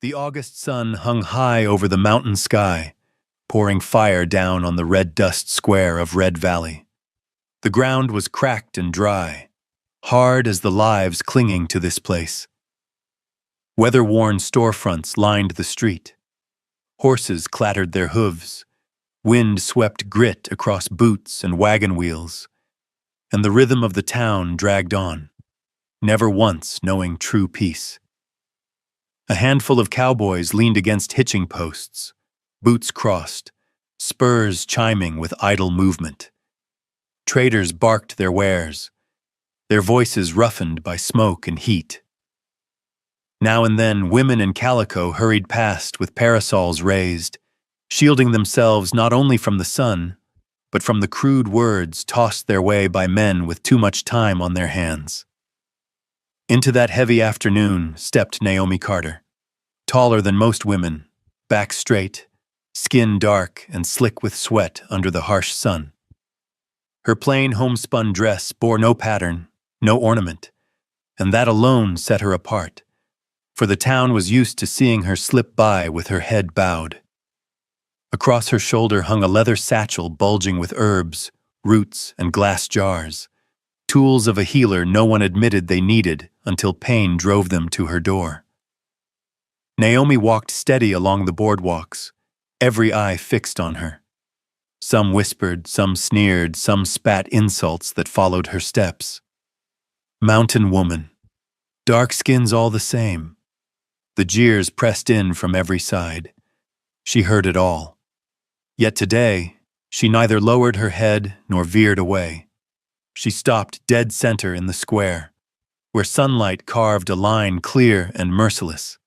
The August sun hung high over the mountain sky, pouring fire down on the red dust square of Red Valley. The ground was cracked and dry, hard as the lives clinging to this place. Weather-worn storefronts lined the street. Horses clattered their hooves. Wind swept grit across boots and wagon wheels, and the rhythm of the town dragged on, never once knowing true peace. A handful of cowboys leaned against hitching posts, boots crossed, spurs chiming with idle movement. Traders barked their wares, their voices roughened by smoke and heat. Now and then, women in calico hurried past with parasols raised, shielding themselves not only from the sun, but from the crude words tossed their way by men with too much time on their hands. Into that heavy afternoon stepped Naomi Carter, taller than most women, back straight, skin dark and slick with sweat under the harsh sun. Her plain homespun dress bore no pattern, no ornament, and that alone set her apart, for the town was used to seeing her slip by with her head bowed. Across her shoulder hung a leather satchel bulging with herbs, roots, and glass jars, tools of a healer no one admitted they needed until pain drove them to her door. Naomi walked steady along the boardwalks, every eye fixed on her. Some whispered, some sneered, some spat insults that followed her steps. Mountain woman. Dark skins all the same. The jeers pressed in from every side. She heard it all. Yet today, she neither lowered her head nor veered away. She stopped dead center in the square, where sunlight carved a line clear and merciless.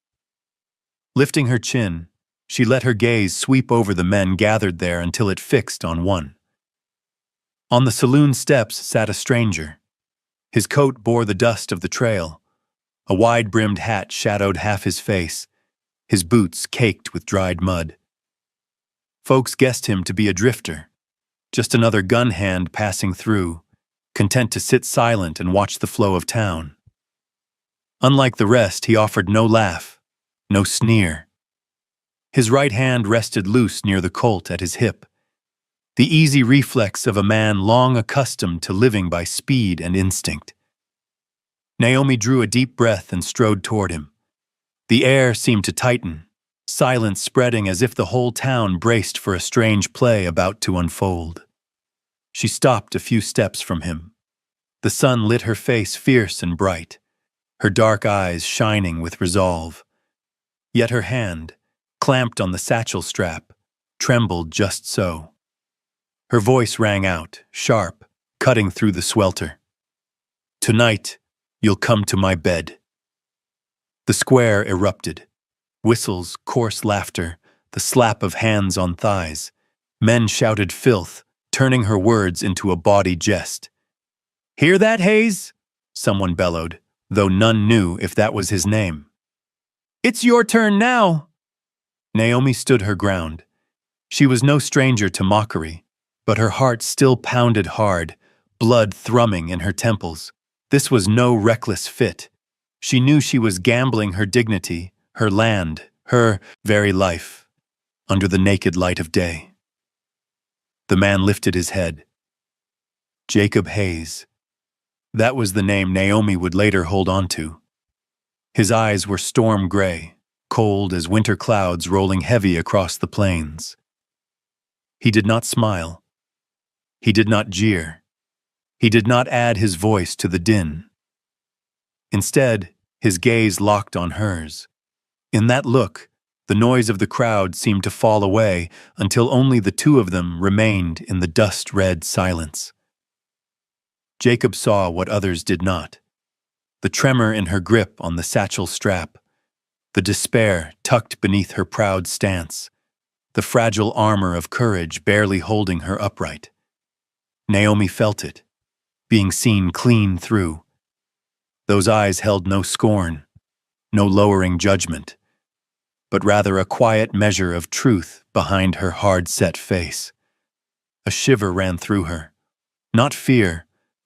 Lifting her chin, she let her gaze sweep over the men gathered there until it fixed on one. On the saloon steps sat a stranger. His coat bore the dust of the trail. A wide-brimmed hat shadowed half his face, his boots caked with dried mud. Folks guessed him to be a drifter, just another gun hand passing through, content to sit silent and watch the flow of town. Unlike the rest, he offered no laugh, no sneer. His right hand rested loose near the Colt at his hip, the easy reflex of a man long accustomed to living by speed and instinct. Naomi drew a deep breath and strode toward him. The air seemed to tighten, silence spreading as if the whole town braced for a strange play about to unfold. She stopped a few steps from him. The sun lit her face fierce and bright, her dark eyes shining with resolve. Yet her hand, clamped on the satchel strap, trembled just so. Her voice rang out, sharp, cutting through the swelter. "Tonight, you'll come to my bed." The square erupted. Whistles, coarse laughter, the slap of hands on thighs. Men shouted filth, turning her words into a bawdy jest. "Hear that, Hayes?" someone bellowed, though none knew if that was his name. "It's your turn now." Naomi stood her ground. She was no stranger to mockery, but her heart still pounded hard, blood thrumming in her temples. This was no reckless fit. She knew she was gambling her dignity, her land, her very life, under the naked light of day. The man lifted his head. Jacob Hayes. That was the name Naomi would later hold on to. His eyes were storm gray, cold as winter clouds rolling heavy across the plains. He did not smile. He did not jeer. He did not add his voice to the din. Instead, his gaze locked on hers. In that look, the noise of the crowd seemed to fall away until only the two of them remained in the dust-red silence. Jacob saw what others did not. The tremor in her grip on the satchel strap, the despair tucked beneath her proud stance, the fragile armor of courage barely holding her upright. Naomi felt it, being seen clean through. Those eyes held no scorn, no lowering judgment, but rather a quiet measure of truth behind her hard-set face. A shiver ran through her, not fear,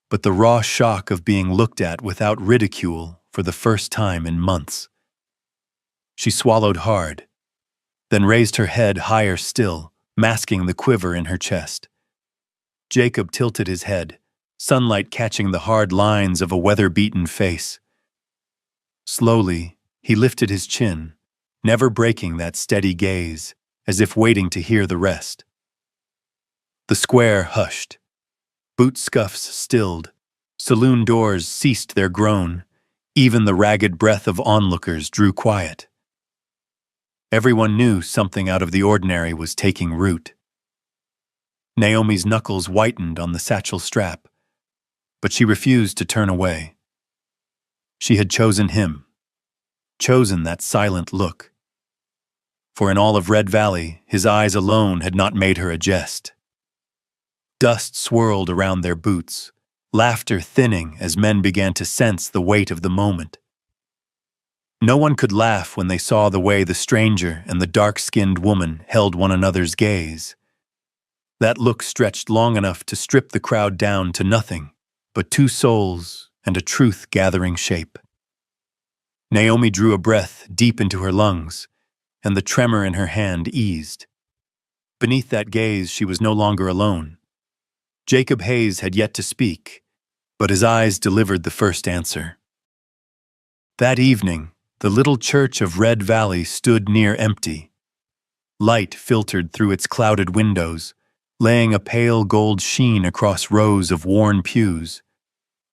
but the raw shock of being looked at without ridicule for the first time in months. She swallowed hard, then raised her head higher still, masking the quiver in her chest. Jacob tilted his head, sunlight catching the hard lines of a weather-beaten face. Slowly, he lifted his chin, never breaking that steady gaze, as if waiting to hear the rest. The square hushed. Boot scuffs stilled. Saloon doors ceased their groan. Even the ragged breath of onlookers drew quiet. Everyone knew something out of the ordinary was taking root. Naomi's knuckles whitened on the satchel strap, but she refused to turn away. She had chosen him, chosen that silent look. For in all of Red Valley, his eyes alone had not made her a jest. Dust swirled around their boots, laughter thinning as men began to sense the weight of the moment. No one could laugh when they saw the way the stranger and the dark-skinned woman held one another's gaze. That look stretched long enough to strip the crowd down to nothing but two souls and a truth gathering shape. Naomi drew a breath deep into her lungs, and the tremor in her hand eased. Beneath that gaze, she was no longer alone. Jacob Hayes had yet to speak, but his eyes delivered the first answer. That evening, the little church of Red Valley stood near empty. Light filtered through its clouded windows, laying a pale gold sheen across rows of worn pews.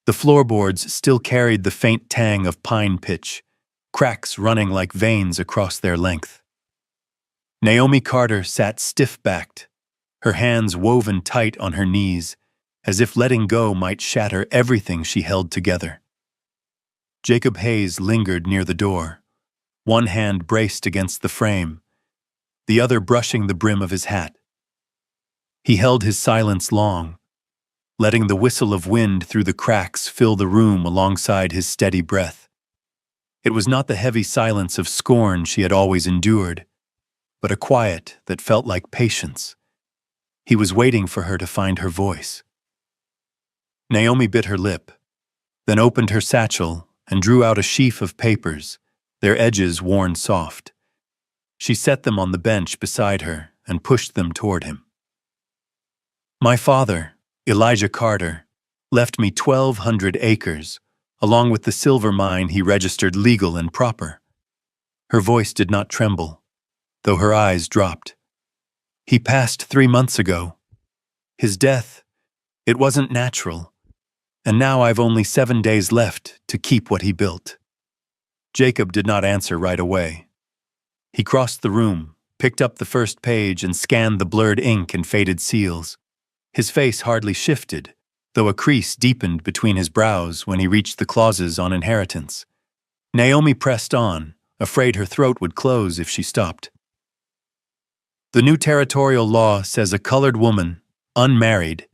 The floorboards still carried the faint tang of pine pitch, cracks running like veins across their length. Naomi Carter sat stiff-backed, her hands woven tight on her knees, as if letting go might shatter everything she held together. Jacob Hayes lingered near the door, one hand braced against the frame, the other brushing the brim of his hat. He held his silence long, letting the whistle of wind through the cracks fill the room alongside his steady breath. It was not the heavy silence of scorn she had always endured, but a quiet that felt like patience. He was waiting for her to find her voice. Naomi bit her lip, then opened her satchel and drew out a sheaf of papers, their edges worn soft. She set them on the bench beside her and pushed them toward him. My father, Elijah Carter, left me 1,200 acres, along with the silver mine he registered legal and proper. Her voice did not tremble, though her eyes dropped. He passed 3 months ago. His death, it wasn't natural, and now I've only 7 days left to keep what he built. Jacob did not answer right away. He crossed the room, picked up the first page and scanned the blurred ink and faded seals. His face hardly shifted, though a crease deepened between his brows when he reached the clauses on inheritance. Naomi pressed on, afraid her throat would close if she stopped. The new territorial law says a colored woman, unmarried,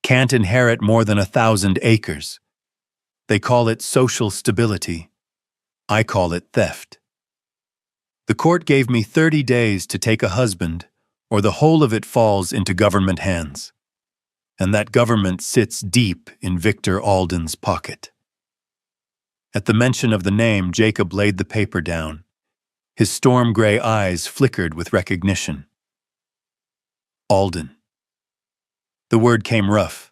can't inherit more than 1,000 acres. They call it social stability. I call it theft. The court gave me 30 days to take a husband, or the whole of it falls into government hands. And that government sits deep in Victor Alden's pocket. At the mention of the name, Jacob laid the paper down. His storm-gray eyes flickered with recognition. Alden. The word came rough,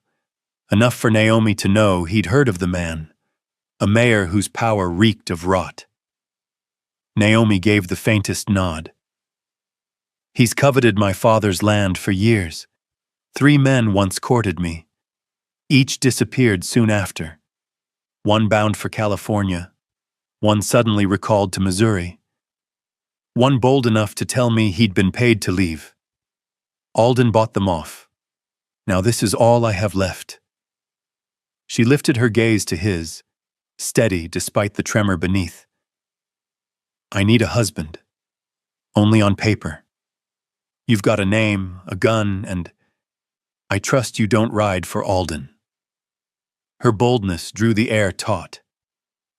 enough for Naomi to know he'd heard of the man, a mayor whose power reeked of rot. Naomi gave the faintest nod. He's coveted my father's land for years. 3 men once courted me. Each disappeared soon after. One bound for California, one suddenly recalled to Missouri. One bold enough to tell me he'd been paid to leave. Alden bought them off. Now this is all I have left. She lifted her gaze to his, steady despite the tremor beneath. I need a husband. Only on paper. You've got a name, a gun, and I trust you don't ride for Alden. Her boldness drew the air taut.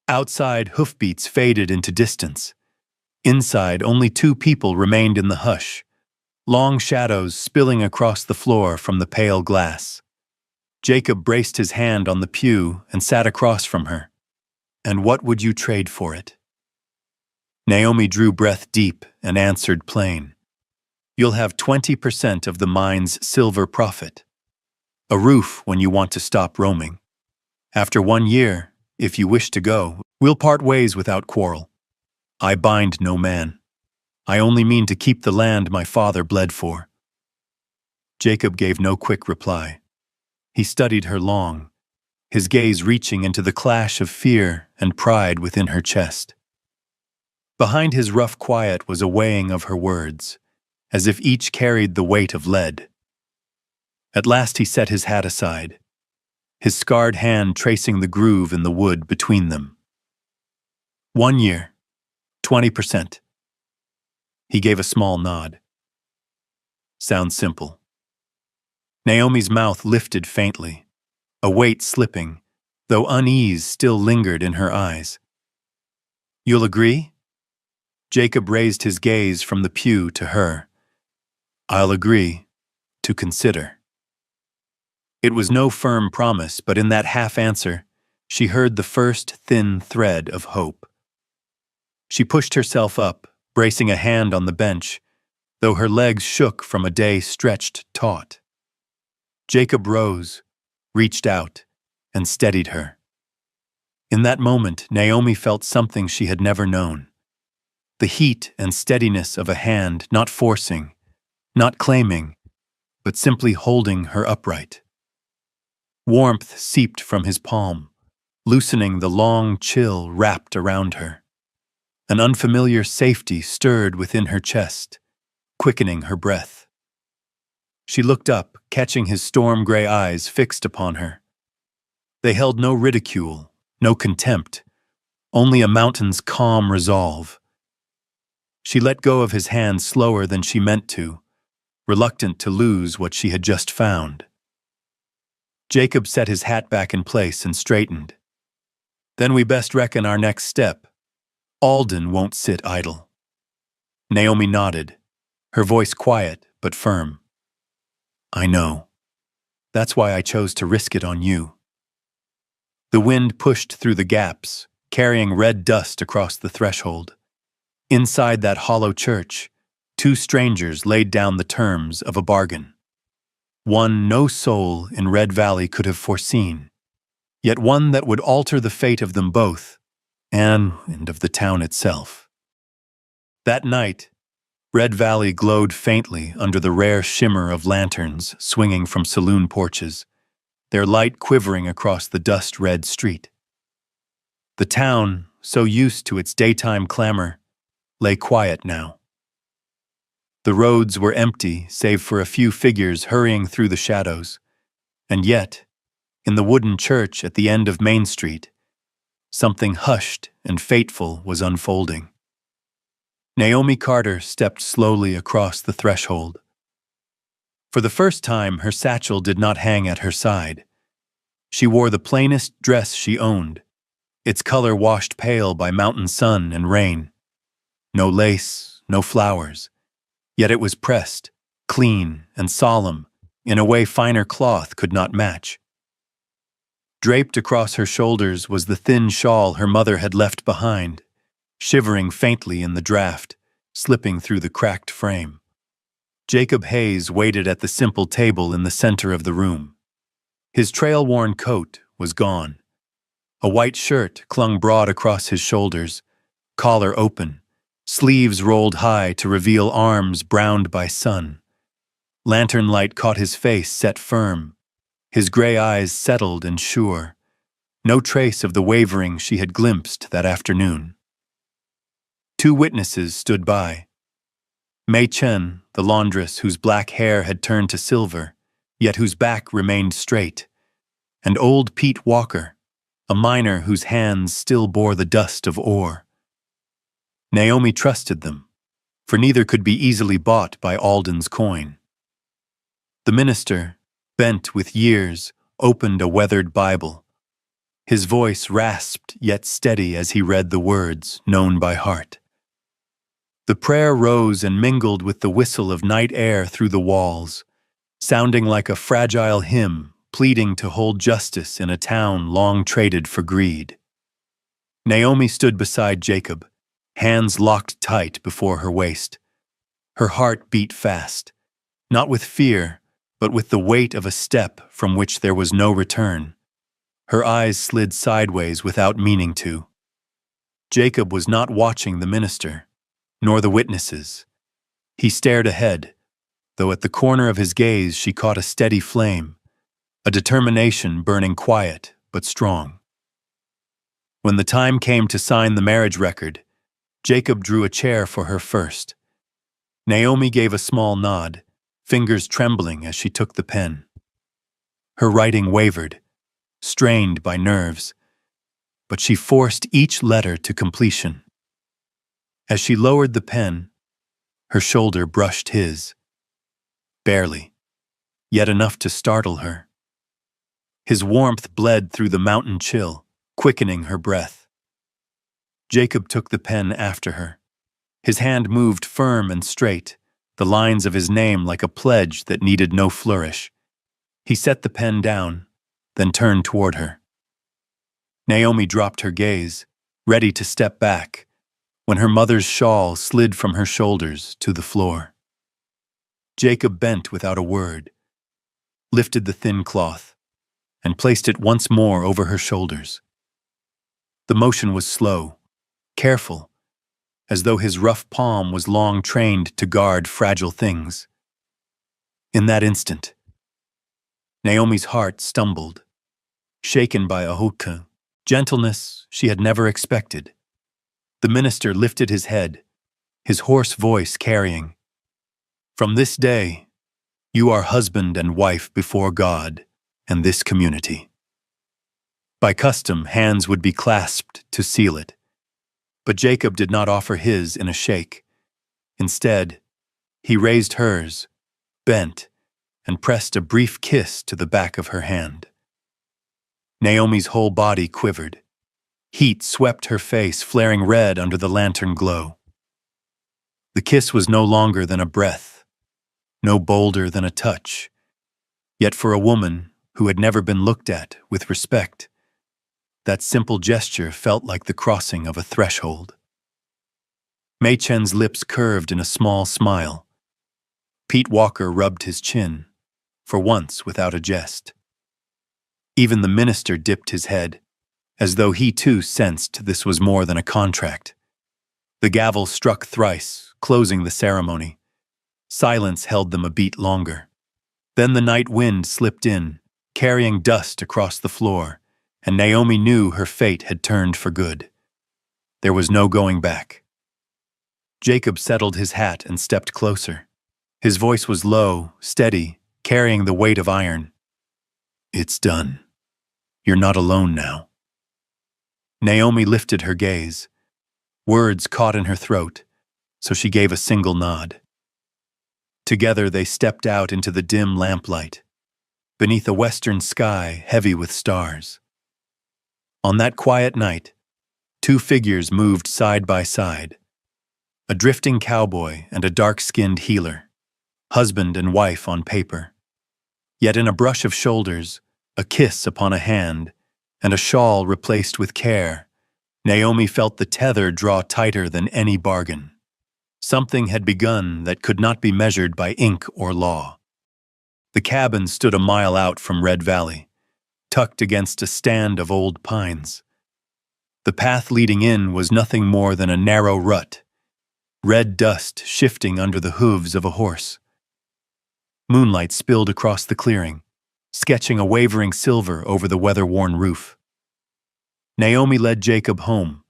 Outside, hoofbeats faded into distance. Inside, only 2 people remained in the hush, long shadows spilling across the floor from the pale glass. Jacob braced his hand on the pew and sat across from her. And what would you trade for it? Naomi drew breath deep and answered plain. You'll have 20% of the mine's silver profit. A roof when you want to stop roaming. After 1 year, if you wish to go, we'll part ways without quarrel. I bind no man. I only mean to keep the land my father bled for. Jacob gave no quick reply. He studied her long, his gaze reaching into the clash of fear and pride within her chest. Behind his rough quiet was a weighing of her words, as if each carried the weight of lead. At last he set his hat aside, his scarred hand tracing the groove in the wood between them. 1 year, 20%. He gave a small nod. Sounds simple. Naomi's mouth lifted faintly, a weight slipping, though unease still lingered in her eyes. You'll agree? Jacob raised his gaze from the pew to her. I'll agree, to consider. It was no firm promise, but in that half-answer, she heard the first thin thread of hope. She pushed herself up, bracing a hand on the bench, though her legs shook from a day stretched taut. Jacob rose, reached out, and steadied her. In that moment, Naomi felt something she had never known. The heat and steadiness of a hand not forcing, not claiming, but simply holding her upright. Warmth seeped from his palm, loosening the long chill wrapped around her. An unfamiliar safety stirred within her chest, quickening her breath. She looked up, catching his storm-gray eyes fixed upon her. They held no ridicule, no contempt, only a mountain's calm resolve. She let go of his hand slower than she meant to, reluctant to lose what she had just found. Jacob set his hat back in place and straightened. Then we best reckon our next step. Alden won't sit idle. Naomi nodded, her voice quiet but firm. I know. That's why I chose to risk it on you. The wind pushed through the gaps, carrying red dust across the threshold. Inside that hollow church, two strangers laid down the terms of a bargain. One no soul in Red Valley could have foreseen, yet one that would alter the fate of them both, and of the town itself. That night, Red Valley glowed faintly under the rare shimmer of lanterns swinging from saloon porches, their light quivering across the dust-red street. The town, so used to its daytime clamor, lay quiet now. The roads were empty save for a few figures hurrying through the shadows, and yet, in the wooden church at the end of Main Street, something hushed and fateful was unfolding. Naomi Carter stepped slowly across the threshold. For the first time, her satchel did not hang at her side. She wore the plainest dress she owned, its color washed pale by mountain sun and rain. No lace, no flowers, yet it was pressed, clean and solemn, in a way finer cloth could not match. Draped across her shoulders was the thin shawl her mother had left behind, shivering faintly in the draft, slipping through the cracked frame. Jacob Hayes waited at the simple table in the center of the room. His trail-worn coat was gone. A white shirt clung broad across his shoulders, collar open, sleeves rolled high to reveal arms browned by sun. Lantern light caught his face set firm, his gray eyes settled and sure, no trace of the wavering she had glimpsed that afternoon. Two witnesses stood by. Mei Chen, the laundress whose black hair had turned to silver, yet whose back remained straight, and old Pete Walker, a miner whose hands still bore the dust of ore. Naomi trusted them, for neither could be easily bought by Alden's coin. The minister, bent with years, opened a weathered Bible. His voice rasped yet steady as he read the words known by heart. The prayer rose and mingled with the whistle of night air through the walls, sounding like a fragile hymn pleading to hold justice in a town long traded for greed. Naomi stood beside Jacob, hands locked tight before her waist. Her heart beat fast, not with fear, but with the weight of a step from which there was no return. Her eyes slid sideways without meaning to. Jacob was not watching the minister, nor the witnesses. He stared ahead, though at the corner of his gaze she caught a steady flame, a determination burning quiet but strong. When the time came to sign the marriage record, Jacob drew a chair for her first. Naomi gave a small nod, fingers trembling as she took the pen. Her writing wavered, strained by nerves, but she forced each letter to completion. As she lowered the pen, her shoulder brushed his. Barely, yet enough to startle her. His warmth bled through the mountain chill, quickening her breath. Jacob took the pen after her. His hand moved firm and straight, the lines of his name like a pledge that needed no flourish. He set the pen down, then turned toward her. Naomi dropped her gaze, ready to step back, when her mother's shawl slid from her shoulders to the floor. Jacob bent without a word, lifted the thin cloth, and placed it once more over her shoulders. The motion was slow, careful, as though his rough palm was long trained to guard fragile things. In that instant, Naomi's heart stumbled, shaken by a hukka, gentleness she had never expected. The minister lifted his head, his hoarse voice carrying, "From this day, you are husband and wife before God and this community." By custom, hands would be clasped to seal it. But Jacob did not offer his in a shake. Instead, he raised hers, bent, and pressed a brief kiss to the back of her hand. Naomi's whole body quivered. Heat swept her face, flaring red under the lantern glow. The kiss was no longer than a breath, no bolder than a touch. Yet for a woman who had never been looked at with respect, that simple gesture felt like the crossing of a threshold. Mei Chen's lips curved in a small smile. Pete Walker rubbed his chin, for once without a jest. Even the minister dipped his head, as though he too sensed this was more than a contract. The gavel struck thrice, closing the ceremony. Silence held them a beat longer. Then the night wind slipped in, carrying dust across the floor, and Naomi knew her fate had turned for good. There was no going back. Jacob settled his hat and stepped closer. His voice was low, steady, carrying the weight of iron. "It's done. You're not alone now." Naomi lifted her gaze. Words caught in her throat, so she gave a single nod. Together they stepped out into the dim lamplight, beneath a western sky heavy with stars. On that quiet night, two figures moved side by side, a drifting cowboy and a dark-skinned healer, husband and wife on paper. Yet in a brush of shoulders, a kiss upon a hand, and a shawl replaced with care, Naomi felt the tether draw tighter than any bargain. Something had begun that could not be measured by ink or law. The cabin stood a mile out from Red Valley, tucked against a stand of old pines. The path leading in was nothing more than a narrow rut, red dust shifting under the hooves of a horse. Moonlight spilled across the clearing, sketching a wavering silver over the weather-worn roof. Naomi led Jacob home,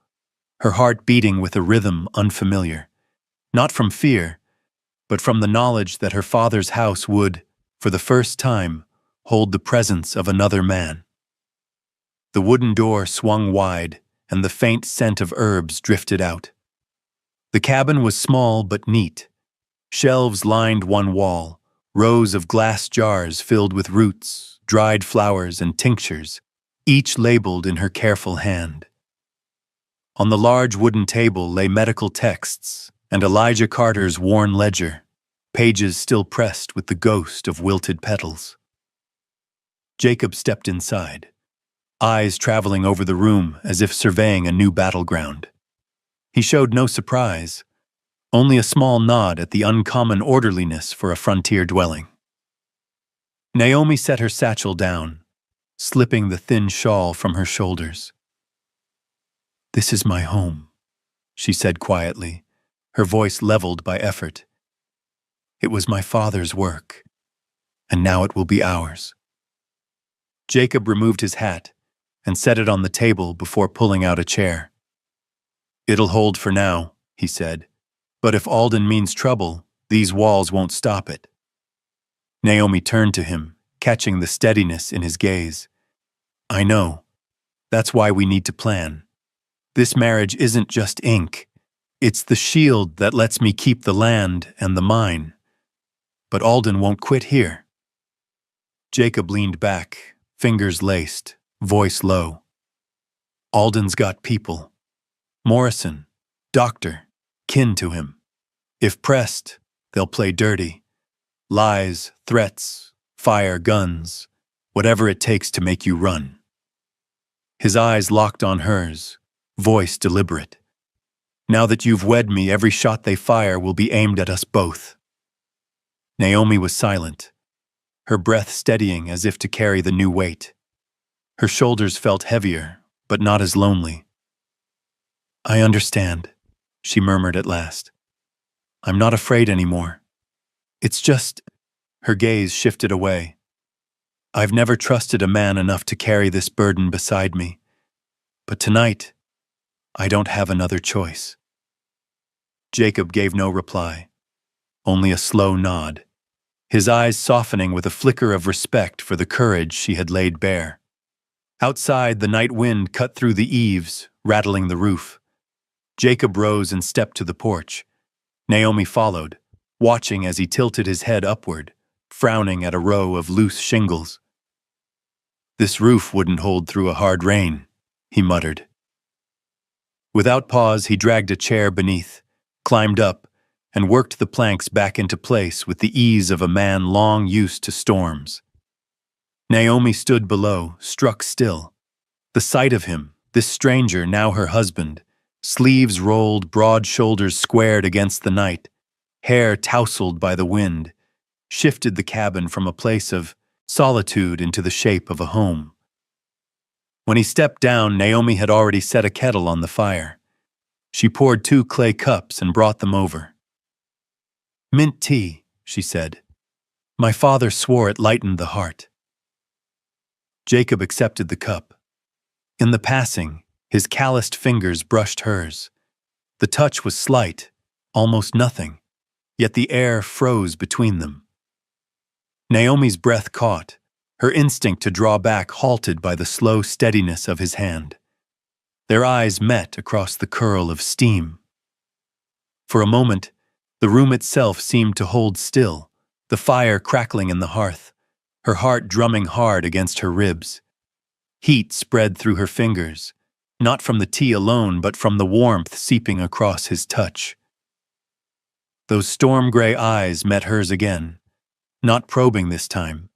her heart beating with a rhythm unfamiliar, not from fear, but from the knowledge that her father's house would, for the first time, hold the presence of another man. The wooden door swung wide, and the faint scent of herbs drifted out. The cabin was small but neat. Shelves lined one wall, rows of glass jars filled with roots, dried flowers, and tinctures, each labeled in her careful hand. On the large wooden table lay medical texts and Elijah Carter's worn ledger, pages still pressed with the ghost of wilted petals. Jacob stepped inside, eyes traveling over the room as if surveying a new battleground. He showed no surprise, only a small nod at the uncommon orderliness for a frontier dwelling. Naomi set her satchel down, slipping the thin shawl from her shoulders. "This is my home," she said quietly, her voice leveled by effort. "It was my father's work, and now it will be ours." Jacob removed his hat and set it on the table before pulling out a chair. "It'll hold for now," he said, "but if Alden means trouble, these walls won't stop it." Naomi turned to him, catching the steadiness in his gaze. "I know. That's why we need to plan. This marriage isn't just ink. It's the shield that lets me keep the land and the mine. But Alden won't quit here." Jacob leaned back, fingers laced, voice low. "Alden's got people. Morrison, doctor, kin to him. If pressed, they'll play dirty. Lies, threats, fire, guns, whatever it takes to make you run." His eyes locked on hers, voice deliberate. "Now that you've wed me, every shot they fire will be aimed at us both." Naomi was silent, her breath steadying as if to carry the new weight. Her shoulders felt heavier, but not as lonely. "I understand," she murmured at last. "I'm not afraid anymore. It's just—" Her gaze shifted away. "I've never trusted a man enough to carry this burden beside me. But tonight, I don't have another choice." Jacob gave no reply, only a slow nod, his eyes softening with a flicker of respect for the courage she had laid bare. Outside, the night wind cut through the eaves, rattling the roof. Jacob rose and stepped to the porch. Naomi followed, watching as he tilted his head upward, frowning at a row of loose shingles. "This roof wouldn't hold through a hard rain," he muttered. Without pause, he dragged a chair beneath, climbed up, and worked the planks back into place with the ease of a man long used to storms. Naomi stood below, struck still. The sight of him, this stranger, now her husband, sleeves rolled, broad shoulders squared against the night, hair tousled by the wind, shifted the cabin from a place of solitude into the shape of a home. When he stepped down, Naomi had already set a kettle on the fire. She poured 2 clay cups and brought them over. "Mint tea," she said. "My father swore it lightened the heart." Jacob accepted the cup. In the passing, his calloused fingers brushed hers. The touch was slight, almost nothing, yet the air froze between them. Naomi's breath caught, her instinct to draw back halted by the slow steadiness of his hand. Their eyes met across the curl of steam. For a moment, the room itself seemed to hold still, the fire crackling in the hearth, her heart drumming hard against her ribs. Heat spread through her fingers, not from the tea alone, but from the warmth seeping across his touch. Those storm-gray eyes met hers again, not probing this time,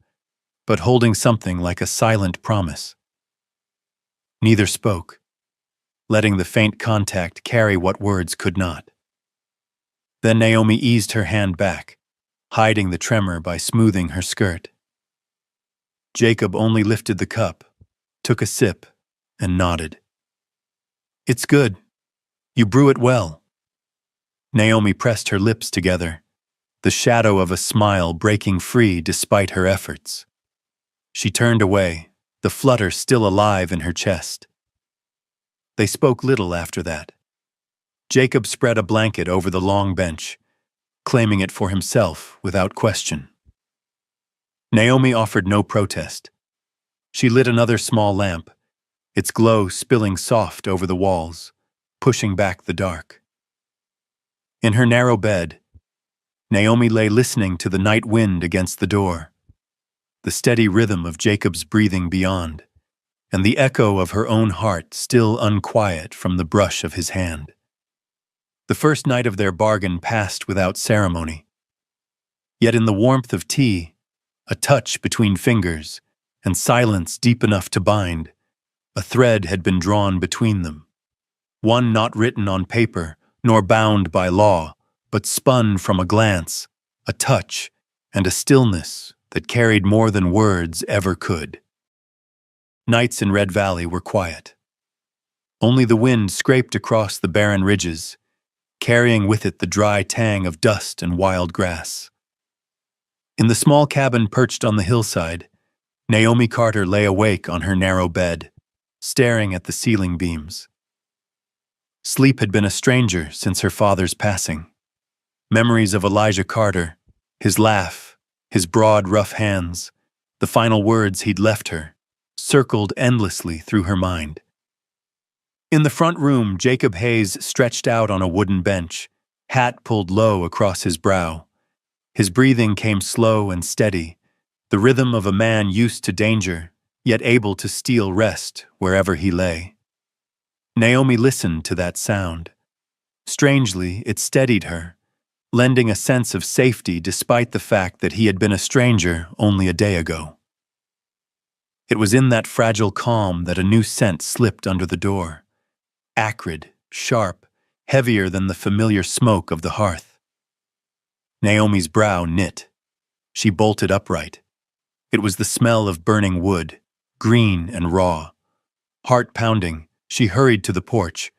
but holding something like a silent promise. Neither spoke, letting the faint contact carry what words could not. Then Naomi eased her hand back, hiding the tremor by smoothing her skirt. Jacob only lifted the cup, took a sip, and nodded. "It's good. You brew it well." Naomi pressed her lips together, the shadow of a smile breaking free despite her efforts. She turned away, the flutter still alive in her chest. They spoke little after that. Jacob spread a blanket over the long bench, claiming it for himself without question. Naomi offered no protest. She lit another small lamp, its glow spilling soft over the walls, pushing back the dark. In her narrow bed, Naomi lay listening to the night wind against the door, the steady rhythm of Jacob's breathing beyond, and the echo of her own heart still unquiet from the brush of his hand. The first night of their bargain passed without ceremony. Yet in the warmth of tea, a touch between fingers, and silence deep enough to bind, a thread had been drawn between them. one not written on paper, nor bound by law, but spun from a glance, a touch, and a stillness that carried more than words ever could. Nights in Red Valley were quiet. Only the wind scraped across the barren ridges, carrying with it the dry tang of dust and wild grass. In the small cabin perched on the hillside, Naomi Carter lay awake on her narrow bed, staring at the ceiling beams. Sleep had been a stranger since her father's passing. Memories of Elijah Carter, his laugh, his broad, rough hands, the final words he'd left her, circled endlessly through her mind. In the front room, Jacob Hayes stretched out on a wooden bench, hat pulled low across his brow. His breathing came slow and steady, the rhythm of a man used to danger, yet able to steal rest wherever he lay. Naomi listened to that sound. Strangely, it steadied her, lending a sense of safety despite the fact that he had been a stranger only a day ago. It was in that fragile calm that a new scent slipped under the door. Acrid, sharp, heavier than the familiar smoke of the hearth. Naomi's brow knit. She bolted upright. It was the smell of burning wood, green and raw. Heart pounding, she hurried to the porch.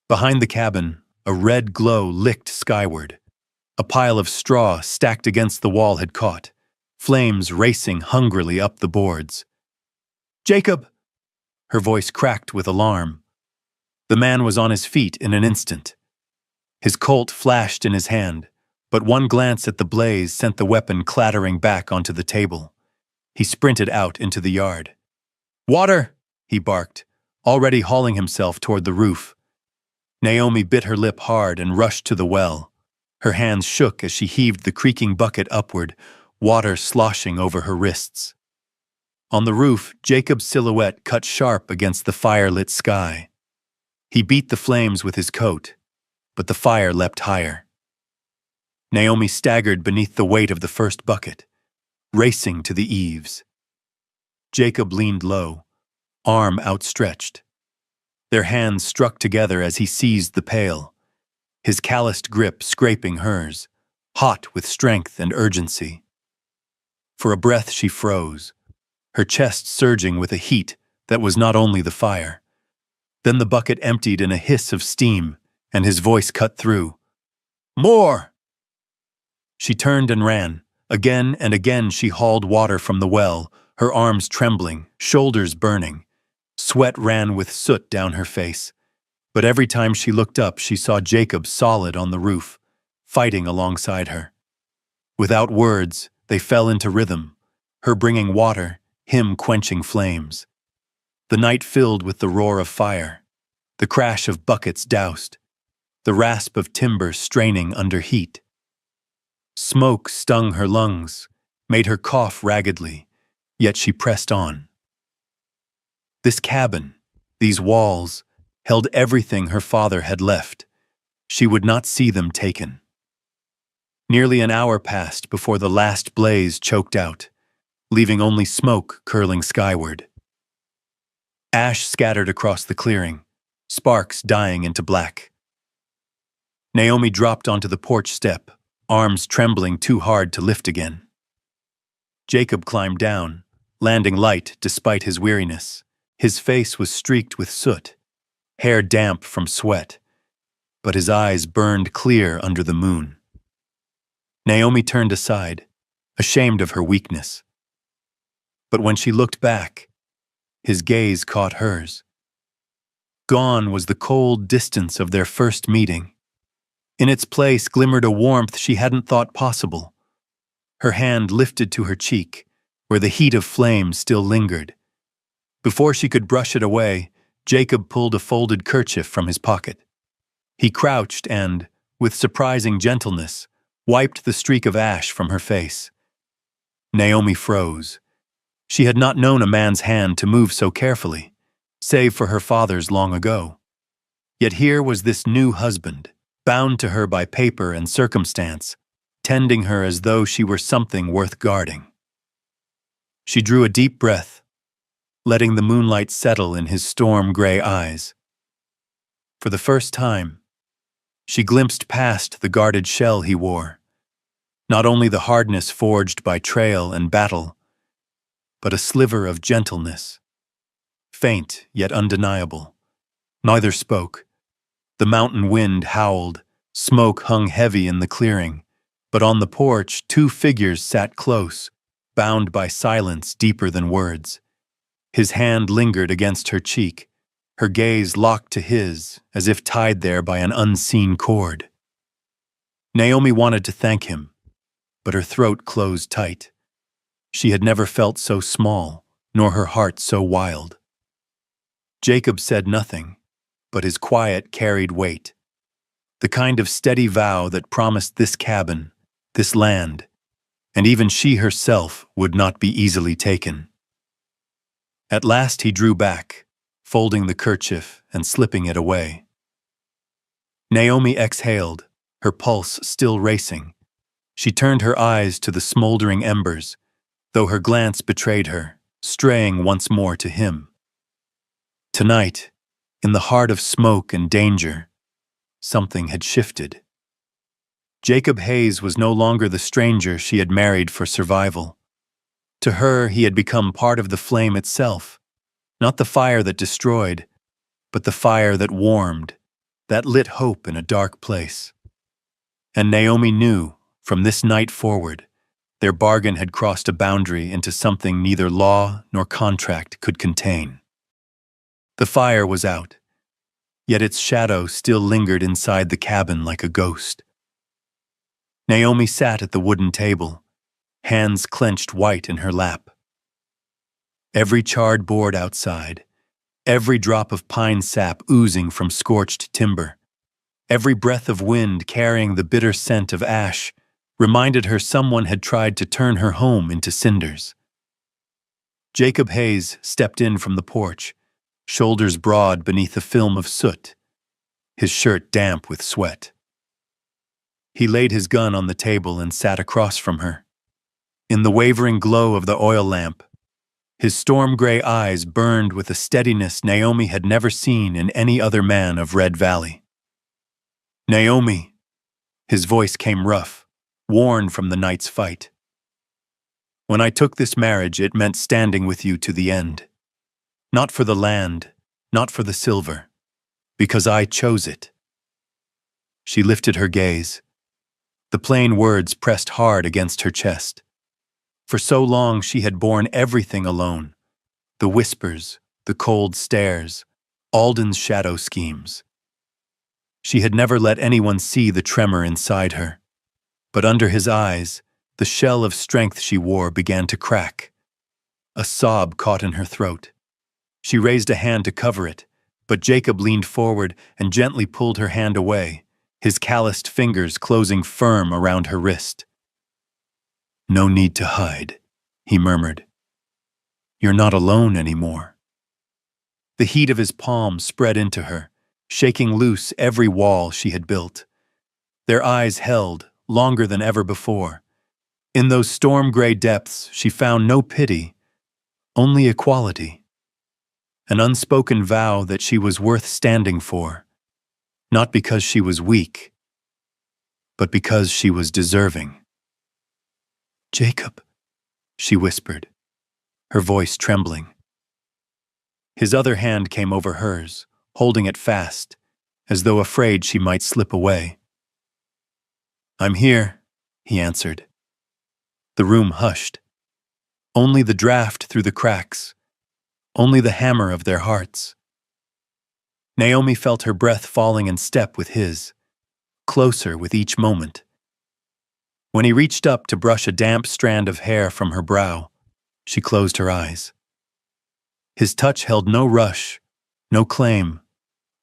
Behind the cabin, a red glow licked skyward. A pile of straw stacked against the wall had caught, flames racing hungrily up the boards. "Jacob!" Her voice cracked with alarm. The man was on his feet in an instant. His Colt flashed in his hand, but one glance at the blaze sent the weapon clattering back onto the table. He sprinted out into the yard. "Water!" he barked, already hauling himself toward the roof. Naomi bit her lip hard and rushed to the well. Her hands shook as she heaved the creaking bucket upward, water sloshing over her wrists. On the roof, Jacob's silhouette cut sharp against the fire-lit sky. He beat the flames with his coat, but the fire leapt higher. Naomi staggered beneath the weight of the first bucket, racing to the eaves. Jacob leaned low, arm outstretched. Their hands struck together as he seized the pail, his calloused grip scraping hers, hot with strength and urgency. For a breath she froze, her chest surging with a heat that was not only the fire. Then the bucket emptied in a hiss of steam, and his voice cut through. "More!" She turned and ran. Again and again she hauled water from the well, her arms trembling, shoulders burning. Sweat ran with soot down her face. But every time she looked up, she saw Jacob solid on the roof, fighting alongside her. Without words, they fell into rhythm, her bringing water, him quenching flames. The night filled with the roar of fire, the crash of buckets doused, the rasp of timber straining under heat. Smoke stung her lungs, made her cough raggedly, yet she pressed on. This cabin, these walls, held everything her father had left. She would not see them taken. Nearly an hour passed before the last blaze choked out, leaving only smoke curling skyward. Ash scattered across the clearing, sparks dying into black. Naomi dropped onto the porch step, arms trembling too hard to lift again. Jacob climbed down, landing light despite his weariness. His face was streaked with soot, hair damp from sweat, but his eyes burned clear under the moon. Naomi turned aside, ashamed of her weakness. But when she looked back, his gaze caught hers. Gone was the cold distance of their first meeting. In its place glimmered a warmth she hadn't thought possible. Her hand lifted to her cheek, where the heat of flame still lingered. Before she could brush it away, Jacob pulled a folded kerchief from his pocket. He crouched and, with surprising gentleness, wiped the streak of ash from her face. Naomi froze. She had not known a man's hand to move so carefully, save for her father's long ago. Yet here was this new husband, bound to her by paper and circumstance, tending her as though she were something worth guarding. She drew a deep breath, letting the moonlight settle in his storm-gray eyes. For the first time, she glimpsed past the guarded shell he wore, not only the hardness forged by trail and battle, but a sliver of gentleness, faint yet undeniable. Neither spoke. The mountain wind howled, smoke hung heavy in the clearing, but on the porch 2 figures sat close, bound by silence deeper than words. His hand lingered against her cheek, her gaze locked to his, as if tied there by an unseen cord. Naomi wanted to thank him, but her throat closed tight. She had never felt so small, nor her heart so wild. Jacob said nothing, but his quiet carried weight, the kind of steady vow that promised this cabin, this land, and even she herself would not be easily taken. At last he drew back, folding the kerchief and slipping it away. Naomi exhaled, her pulse still racing. She turned her eyes to the smoldering embers, though her glance betrayed her, straying once more to him. Tonight, in the heart of smoke and danger, something had shifted. Jacob Hayes was no longer the stranger she had married for survival. To her, he had become part of the flame itself, not the fire that destroyed, but the fire that warmed, that lit hope in a dark place. And Naomi knew, from this night forward, their bargain had crossed a boundary into something neither law nor contract could contain. The fire was out, yet its shadow still lingered inside the cabin like a ghost. Naomi sat at the wooden table, hands clenched white in her lap. Every charred board outside, every drop of pine sap oozing from scorched timber, every breath of wind carrying the bitter scent of ash reminded her someone had tried to turn her home into cinders. Jacob Hayes stepped in from the porch, shoulders broad beneath a film of soot, his shirt damp with sweat. He laid his gun on the table and sat across from her. In the wavering glow of the oil lamp, his storm-gray eyes burned with a steadiness Naomi had never seen in any other man of Red Valley. "Naomi," his voice came rough, worn from the night's fight. "When I took this marriage, it meant standing with you to the end. Not for the land, not for the silver, because I chose it." She lifted her gaze. The plain words pressed hard against her chest. For so long she had borne everything alone, the whispers, the cold stares, Alden's shadow schemes. She had never let anyone see the tremor inside her, but under his eyes, the shell of strength she wore began to crack. A sob caught in her throat. She raised a hand to cover it, but Jacob leaned forward and gently pulled her hand away, his calloused fingers closing firm around her wrist. "No need to hide," he murmured. "You're not alone anymore." The heat of his palm spread into her, shaking loose every wall she had built. Their eyes held, longer than ever before. In those storm-gray depths, she found no pity, only equality. An unspoken vow that she was worth standing for, not because she was weak, but because she was deserving. "Jacob," she whispered, her voice trembling. His other hand came over hers, holding it fast, as though afraid she might slip away. "I'm here," he answered. The room hushed. Only the draft through the cracks, only the hammer of their hearts. Naomi felt her breath falling in step with his, closer with each moment. When he reached up to brush a damp strand of hair from her brow, she closed her eyes. His touch held no rush, no claim,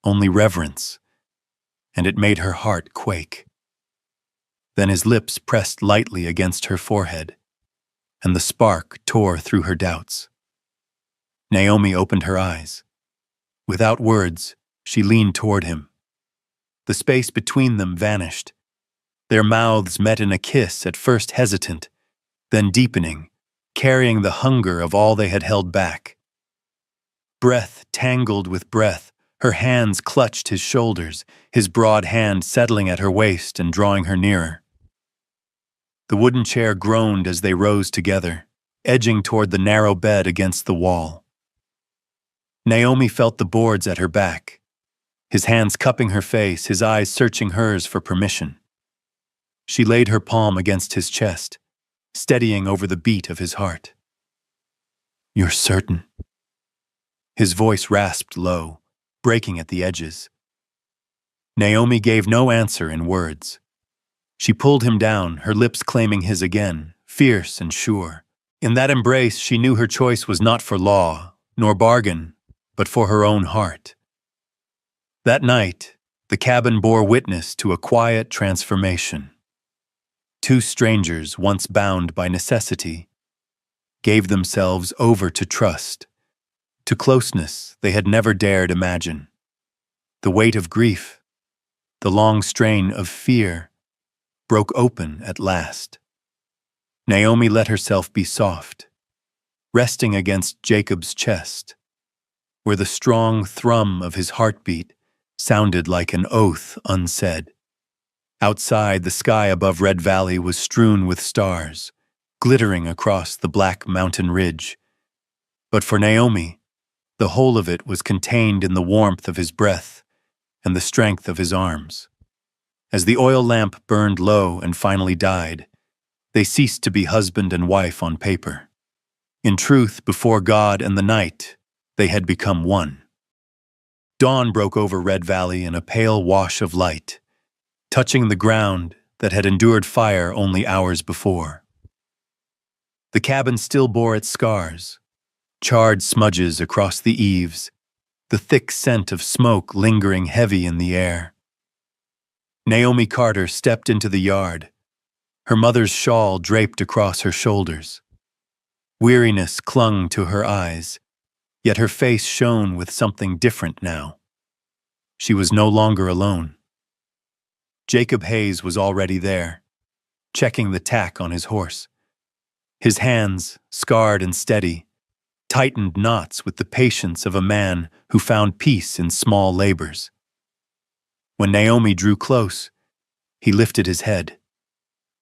only reverence, and it made her heart quake. Then his lips pressed lightly against her forehead, and the spark tore through her doubts. Naomi opened her eyes. Without words, she leaned toward him. The space between them vanished. Their mouths met in a kiss, at first hesitant, then deepening, carrying the hunger of all they had held back. Breath tangled with breath, Her hands clutched his shoulders, his broad hand settling at her waist and drawing her nearer. The wooden chair groaned as they rose together, edging toward the narrow bed against the wall. Naomi felt the boards at her back, his hands cupping her face, his eyes searching hers for permission. She laid her palm against his chest, steadying over the beat of his heart. "You're certain?" His voice rasped low, breaking at the edges. Naomi gave no answer in words. She pulled him down, her lips claiming his again, fierce and sure. In that embrace, she knew her choice was not for law, nor bargain, but for her own heart. That night, the cabin bore witness to a quiet transformation. Two strangers, once bound by necessity, gave themselves over to trust, to closeness they had never dared imagine. The weight of grief, the long strain of fear, broke open at last. Naomi let herself be soft, resting against Jacob's chest, where the strong thrum of his heartbeat sounded like an oath unsaid. Outside, the sky above Red Valley was strewn with stars, glittering across the black mountain ridge. But for Naomi, the whole of it was contained in the warmth of his breath and the strength of his arms. As the oil lamp burned low and finally died, they ceased to be husband and wife on paper. In truth, before God and the night, they had become one. Dawn broke over Red Valley in a pale wash of light, touching the ground that had endured fire only hours before. The cabin still bore its scars, charred smudges across the eaves, the thick scent of smoke lingering heavy in the air. Naomi Carter stepped into the yard, her mother's shawl draped across her shoulders. Weariness clung to her eyes, yet her face shone with something different now. She was no longer alone. Jacob Hayes was already there, checking the tack on his horse. His hands, scarred and steady, tightened knots with the patience of a man who found peace in small labors. When Naomi drew close, he lifted his head.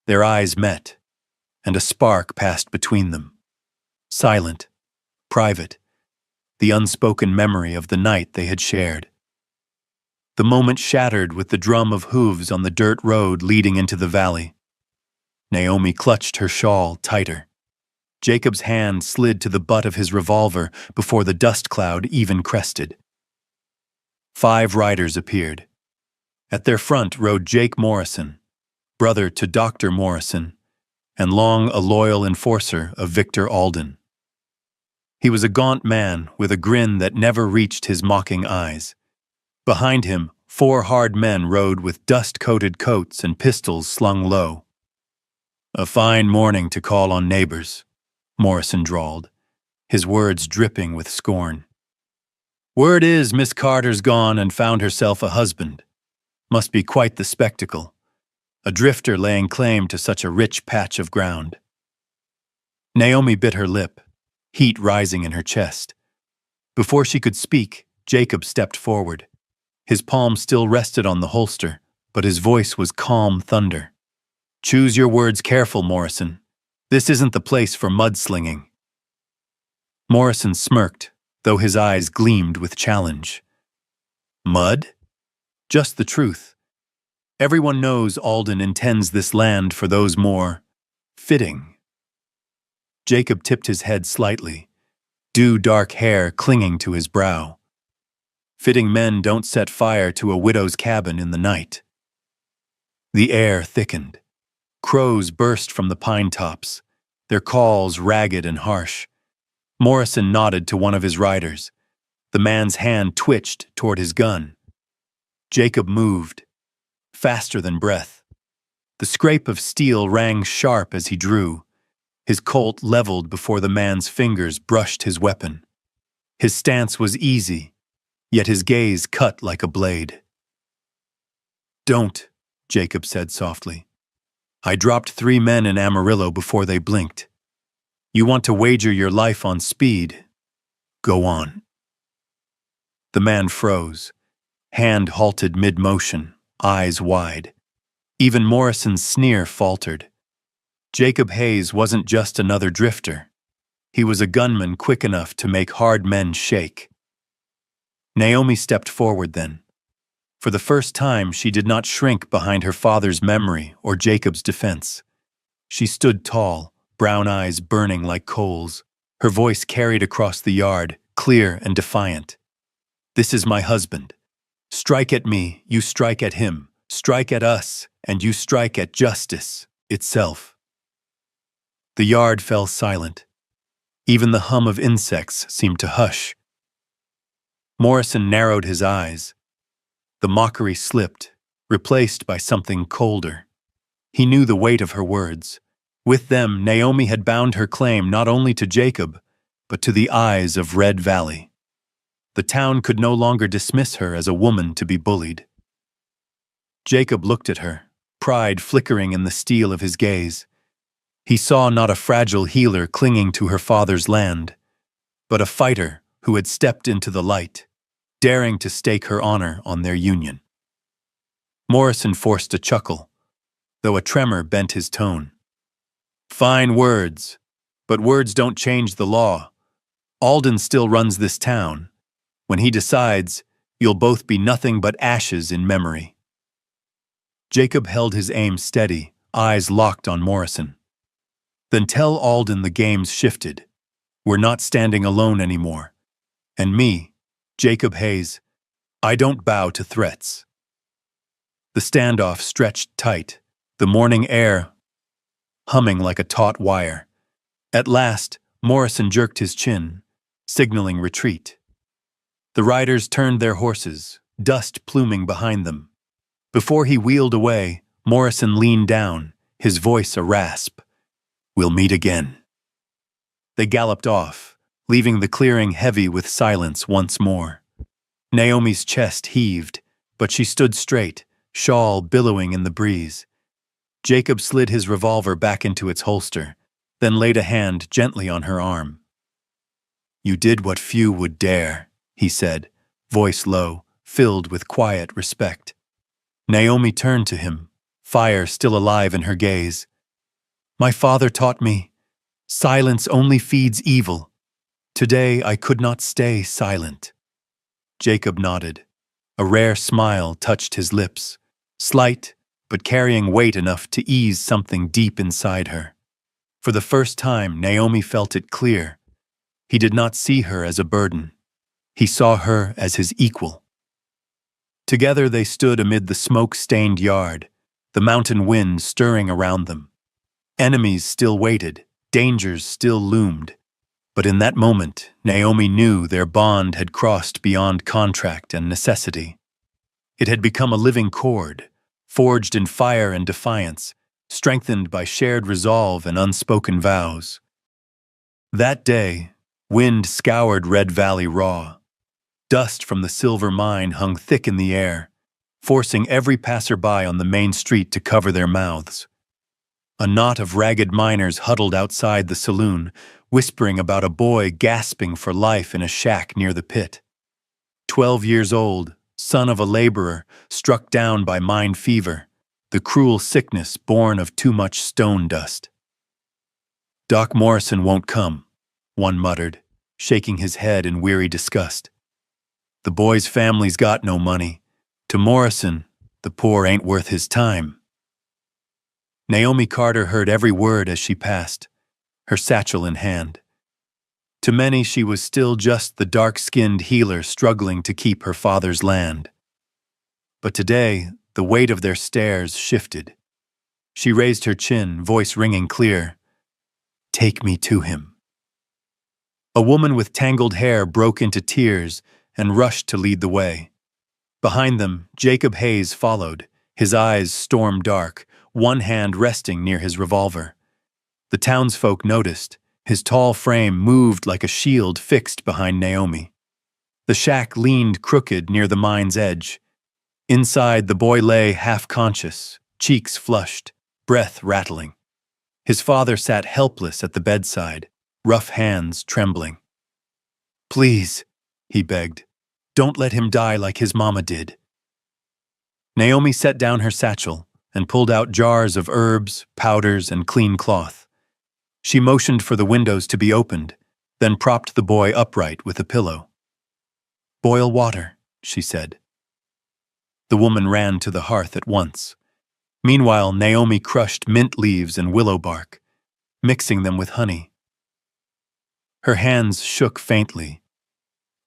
Their eyes met, and a spark passed between them. Silent, private, the unspoken memory of the night they had shared. The moment shattered with the drum of hooves on the dirt road leading into the valley. Naomi clutched her shawl tighter. Jacob's hand slid to the butt of his revolver before the dust cloud even crested. 5 riders appeared. At their front rode Jake Morrison, brother to Dr. Morrison, and long a loyal enforcer of Victor Alden. He was a gaunt man with a grin that never reached his mocking eyes. Behind him, 4 hard men rode with dust-coated coats and pistols slung low. "A fine morning to call on neighbors," Morrison drawled, his words dripping with scorn. "Word is Miss Carter's gone and found herself a husband. Must be quite the spectacle. A drifter laying claim to such a rich patch of ground." Naomi bit her lip, heat rising in her chest. Before she could speak, Jacob stepped forward. His palm still rested on the holster, but his voice was calm thunder. "Choose your words careful, Morrison. This isn't the place for mudslinging." Morrison smirked, though his eyes gleamed with challenge. "Mud? Just the truth. Everyone knows Alden intends this land for those more fitting." Jacob tipped his head slightly, dew-dark hair clinging to his brow. Fitting men don't set fire to a widow's cabin in the night. The air thickened. Crows burst from the pine tops, their calls ragged and harsh. Morrison nodded to one of his riders. The man's hand twitched toward his gun. Jacob moved, faster than breath. The scrape of steel rang sharp as he drew, his Colt leveled before the man's fingers brushed his weapon. His stance was easy, yet his gaze cut like a blade. "Don't," Jacob said softly. "I dropped 3 men in Amarillo before they blinked. You want to wager your life on speed? Go on." The man froze, hand halted mid-motion, eyes wide. Even Morrison's sneer faltered. Jacob Hayes wasn't just another drifter. He was a gunman quick enough to make hard men shake. Naomi stepped forward then. For the first time, she did not shrink behind her father's memory or Jacob's defense. She stood tall, brown eyes burning like coals, her voice carried across the yard, clear and defiant. "This is my husband. Strike at me, you strike at him. Strike at us, and you strike at justice itself." The yard fell silent. Even the hum of insects seemed to hush. Morrison narrowed his eyes. The mockery slipped, replaced by something colder. He knew the weight of her words. With them, Naomi had bound her claim not only to Jacob, but to the eyes of Red Valley. The town could no longer dismiss her as a woman to be bullied. Jacob looked at her, pride flickering in the steel of his gaze. He saw not a fragile healer clinging to her father's land, but a fighter who had stepped into the light, daring to stake her honor on their union. Morrison forced a chuckle, though a tremor bent his tone. "Fine words, but words don't change the law. Alden still runs this town. When he decides, you'll both be nothing but ashes in memory." Jacob held his aim steady, eyes locked on Morrison. "Then tell Alden the game's shifted. We're not standing alone anymore. And me, Jacob Hayes, I don't bow to threats." The standoff stretched tight, the morning air humming like a taut wire. At last, Morrison jerked his chin, signaling retreat. The riders turned their horses, dust pluming behind them. Before he wheeled away, Morrison leaned down, his voice a rasp. "We'll meet again." They galloped off, leaving the clearing heavy with silence once more. Naomi's chest heaved, but she stood straight, shawl billowing in the breeze. Jacob slid his revolver back into its holster, then laid a hand gently on her arm. "You did what few would dare," he said, voice low, filled with quiet respect. Naomi turned to him, fire still alive in her gaze. "My father taught me, silence only feeds evil. Today I could not stay silent." Jacob nodded. A rare smile touched his lips, slight, but carrying weight enough to ease something deep inside her. For the first time, Naomi felt it clear. He did not see her as a burden. He saw her as his equal. Together they stood amid the smoke-stained yard, the mountain wind stirring around them. Enemies still waited, dangers still loomed. But in that moment, Naomi knew their bond had crossed beyond contract and necessity. It had become a living cord, forged in fire and defiance, strengthened by shared resolve and unspoken vows. That day, wind scoured Red Valley raw. Dust from the silver mine hung thick in the air, forcing every passerby on the main street to cover their mouths. A knot of ragged miners huddled outside the saloon, whispering about a boy gasping for life in a shack near the pit. 12 years old, son of a laborer, struck down by mine fever, the cruel sickness born of too much stone dust. "Doc Morrison won't come," one muttered, shaking his head in weary disgust. "The boy's family's got no money. To Morrison, the poor ain't worth his time." Naomi Carter heard every word as she passed, her satchel in hand. To many she was still just the dark-skinned healer struggling to keep her father's land. But today, the weight of their stares shifted. She raised her chin, voice ringing clear. "Take me to him." A woman with tangled hair broke into tears and rushed to lead the way. Behind them, Jacob Hayes followed, his eyes storm-dark, one hand resting near his revolver. The townsfolk noticed. His tall frame moved like a shield fixed behind Naomi. The shack leaned crooked near the mine's edge. Inside, the boy lay half-conscious, cheeks flushed, breath rattling. His father sat helpless at the bedside, rough hands trembling. "Please," he begged, Don't let him die like his mama did." Naomi set down her satchel and pulled out jars of herbs, powders, and clean cloth. She motioned for the windows to be opened, then propped the boy upright with a pillow. "Boil water," she said. The woman ran to the hearth at once. Meanwhile, Naomi crushed mint leaves and willow bark, mixing them with honey. Her hands shook faintly,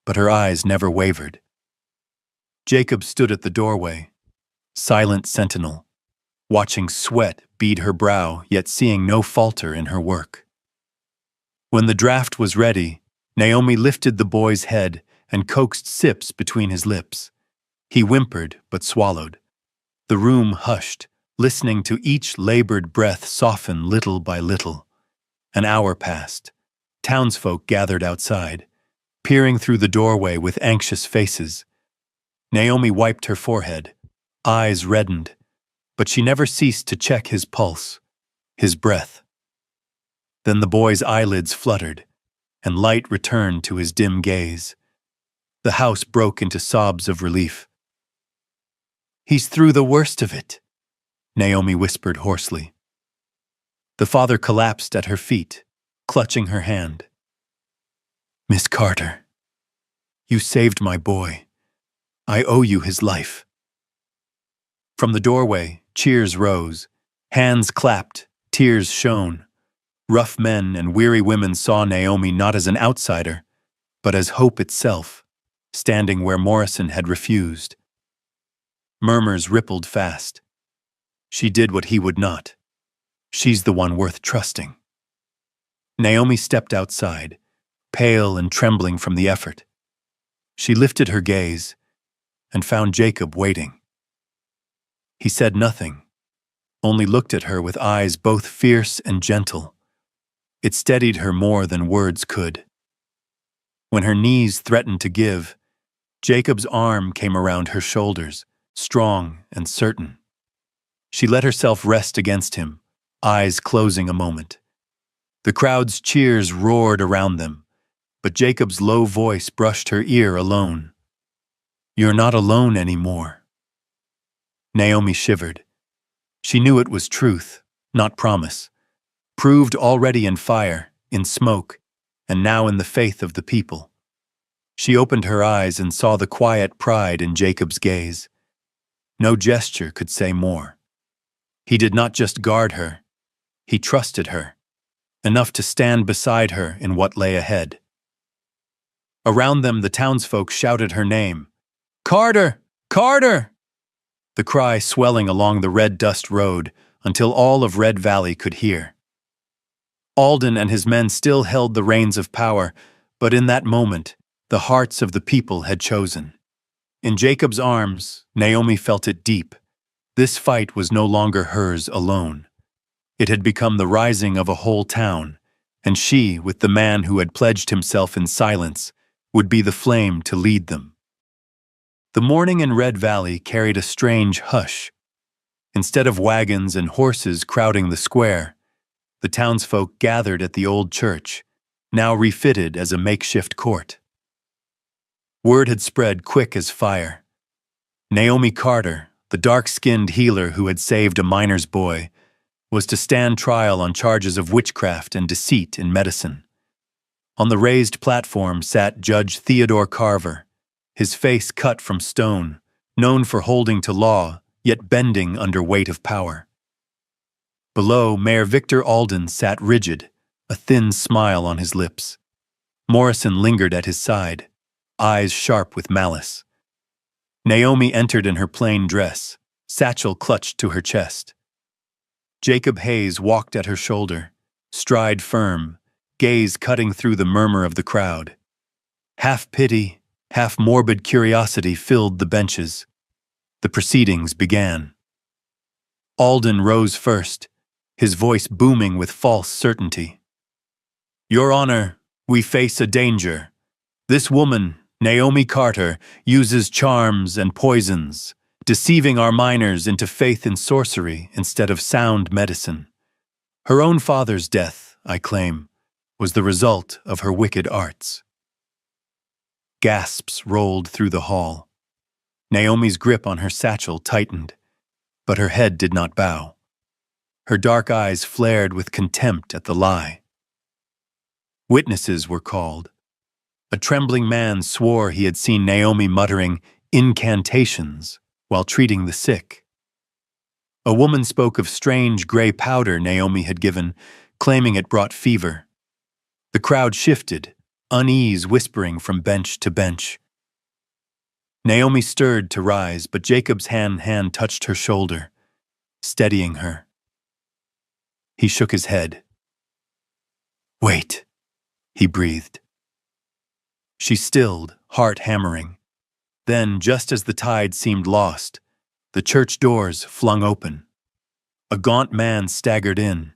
but her eyes never wavered. Jacob stood at the doorway, silent sentinel, watching sweat bead her brow, yet seeing no falter in her work. When the draft was ready, Naomi lifted the boy's head and coaxed sips between his lips. He whimpered but swallowed. The room hushed, listening to each labored breath soften little by little. An hour passed. Townsfolk gathered outside, peering through the doorway with anxious faces. Naomi wiped her forehead, eyes reddened, but she never ceased to check his pulse, his breath. Then the boy's eyelids fluttered, and light returned to his dim gaze. The house broke into sobs of relief. "He's through the worst of it," Naomi whispered hoarsely. The father collapsed at her feet, clutching her hand. "Miss Carter, you saved my boy. I owe you his life." From the doorway, cheers rose. Hands clapped, tears shone. Rough men and weary women saw Naomi not as an outsider, but as hope itself, standing where Morrison had refused. Murmurs rippled fast. She did what he would not. She's the one worth trusting. Naomi stepped outside, pale and trembling from the effort. She lifted her gaze and found Jacob waiting. He said nothing, only looked at her with eyes both fierce and gentle. It steadied her more than words could. When her knees threatened to give, Jacob's arm came around her shoulders, strong and certain. She let herself rest against him, eyes closing a moment. The crowd's cheers roared around them, but Jacob's low voice brushed her ear alone. "You're not alone anymore." Naomi shivered. She knew it was truth, not promise, proved already in fire, in smoke, and now in the faith of the people. She opened her eyes and saw the quiet pride in Jacob's gaze. No gesture could say more. He did not just guard her, he trusted her, enough to stand beside her in what lay ahead. Around them, the townsfolk shouted her name. "Carter! Carter!" The cry swelling along the red dust road until all of Red Valley could hear. Alden and his men still held the reins of power, but in that moment, the hearts of the people had chosen. In Jacob's arms, Naomi felt it deep. This fight was no longer hers alone. It had become the rising of a whole town, and she, with the man who had pledged himself in silence, would be the flame to lead them. The morning in Red Valley carried a strange hush. Instead of wagons and horses crowding the square, the townsfolk gathered at the old church, now refitted as a makeshift court. Word had spread quick as fire. Naomi Carter, the dark-skinned healer who had saved a miner's boy, was to stand trial on charges of witchcraft and deceit in medicine. On the raised platform sat Judge Theodore Carver, his face cut from stone, known for holding to law, yet bending under weight of power. Below, Mayor Victor Alden sat rigid, a thin smile on his lips. Morrison lingered at his side, eyes sharp with malice. Naomi entered in her plain dress, satchel clutched to her chest. Jacob Hayes walked at her shoulder, stride firm, gaze cutting through the murmur of the crowd. Half pity, half morbid curiosity filled the benches. The proceedings began. Alden rose first, his voice booming with false certainty. "Your Honor, we face a danger. This woman, Naomi Carter, uses charms and poisons, deceiving our miners into faith in sorcery instead of sound medicine. Her own father's death, I claim, was the result of her wicked arts." Gasps rolled through the hall. Naomi's grip on her satchel tightened, but her head did not bow. Her dark eyes flared with contempt at the lie. Witnesses were called. A trembling man swore he had seen Naomi muttering incantations while treating the sick. A woman spoke of strange gray powder Naomi had given, claiming it brought fever. The crowd shifted, unease whispering from bench to bench. Naomi stirred to rise, but Jacob's hand touched her shoulder, steadying her. He shook his head. "Wait," he breathed. She stilled, heart hammering. Then, just as the tide seemed lost, the church doors flung open. A gaunt man staggered in.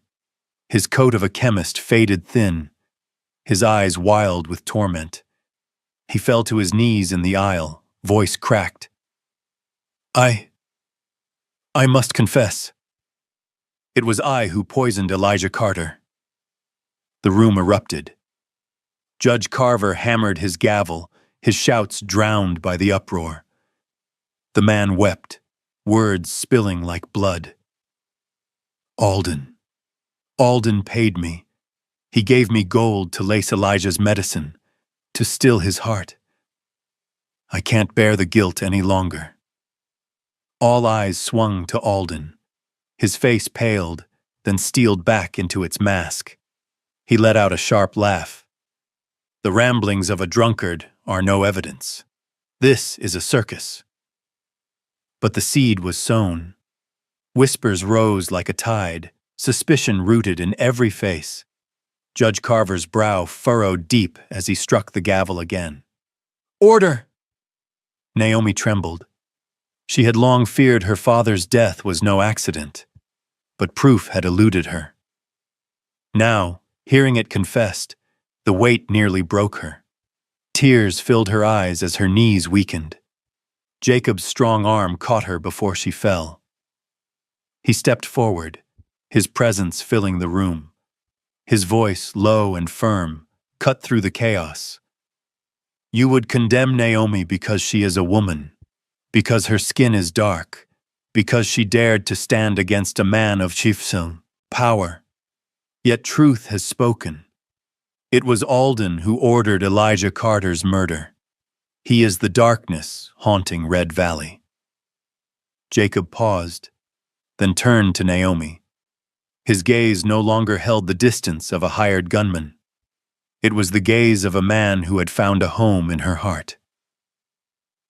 His coat of a chemist faded thin, his eyes wild with torment. He fell to his knees in the aisle, voice cracked. I must confess. It was I who poisoned Elijah Carter." The room erupted. Judge Carver hammered his gavel, his shouts drowned by the uproar. The man wept, words spilling like blood. Alden paid me. He gave me gold to lace Elijah's medicine, to still his heart. I can't bear the guilt any longer." All eyes swung to Alden. His face paled, then steeled back into its mask. He let out a sharp laugh. "The ramblings of a drunkard are no evidence. This is a circus." But the seed was sown. Whispers rose like a tide, suspicion rooted in every face. Judge Carver's brow furrowed deep as he struck the gavel again. "Order!" Naomi trembled. She had long feared her father's death was no accident, but proof had eluded her. Now, hearing it confessed, the weight nearly broke her. Tears filled her eyes as her knees weakened. Jacob's strong arm caught her before she fell. He stepped forward, his presence filling the room. His voice, low and firm, cut through the chaos. "You would condemn Naomi because she is a woman, because her skin is dark, because she dared to stand against a man of chieftain power. Yet truth has spoken. It was Alden who ordered Elijah Carter's murder. He is the darkness haunting Red Valley." Jacob paused, then turned to Naomi. His gaze no longer held the distance of a hired gunman. It was the gaze of a man who had found a home in her heart.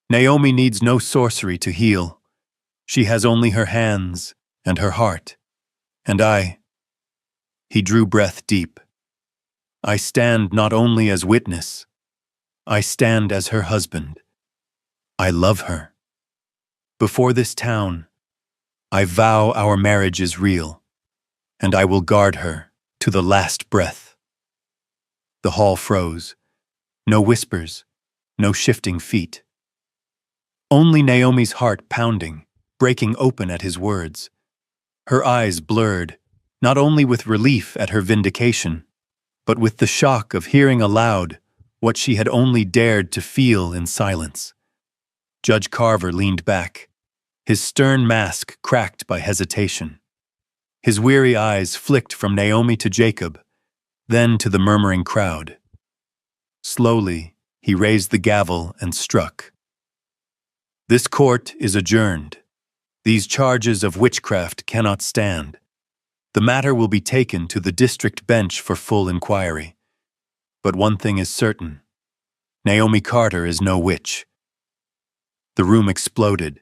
"Naomi needs no sorcery to heal. She has only her hands and her heart. And I—" He drew breath deep. "I stand not only as witness, I stand as her husband. I love her. Before this town, I vow our marriage is real, and I will guard her to the last breath." The hall froze. No whispers, no shifting feet. Only Naomi's heart pounding, breaking open at his words. Her eyes blurred, not only with relief at her vindication, but with the shock of hearing aloud what she had only dared to feel in silence. Judge Carver leaned back, his stern mask cracked by hesitation. His weary eyes flicked from Naomi to Jacob, then to the murmuring crowd. Slowly, he raised the gavel and struck. "This court is adjourned. These charges of witchcraft cannot stand. The matter will be taken to the district bench for full inquiry. But one thing is certain. Naomi Carter is no witch." The room exploded,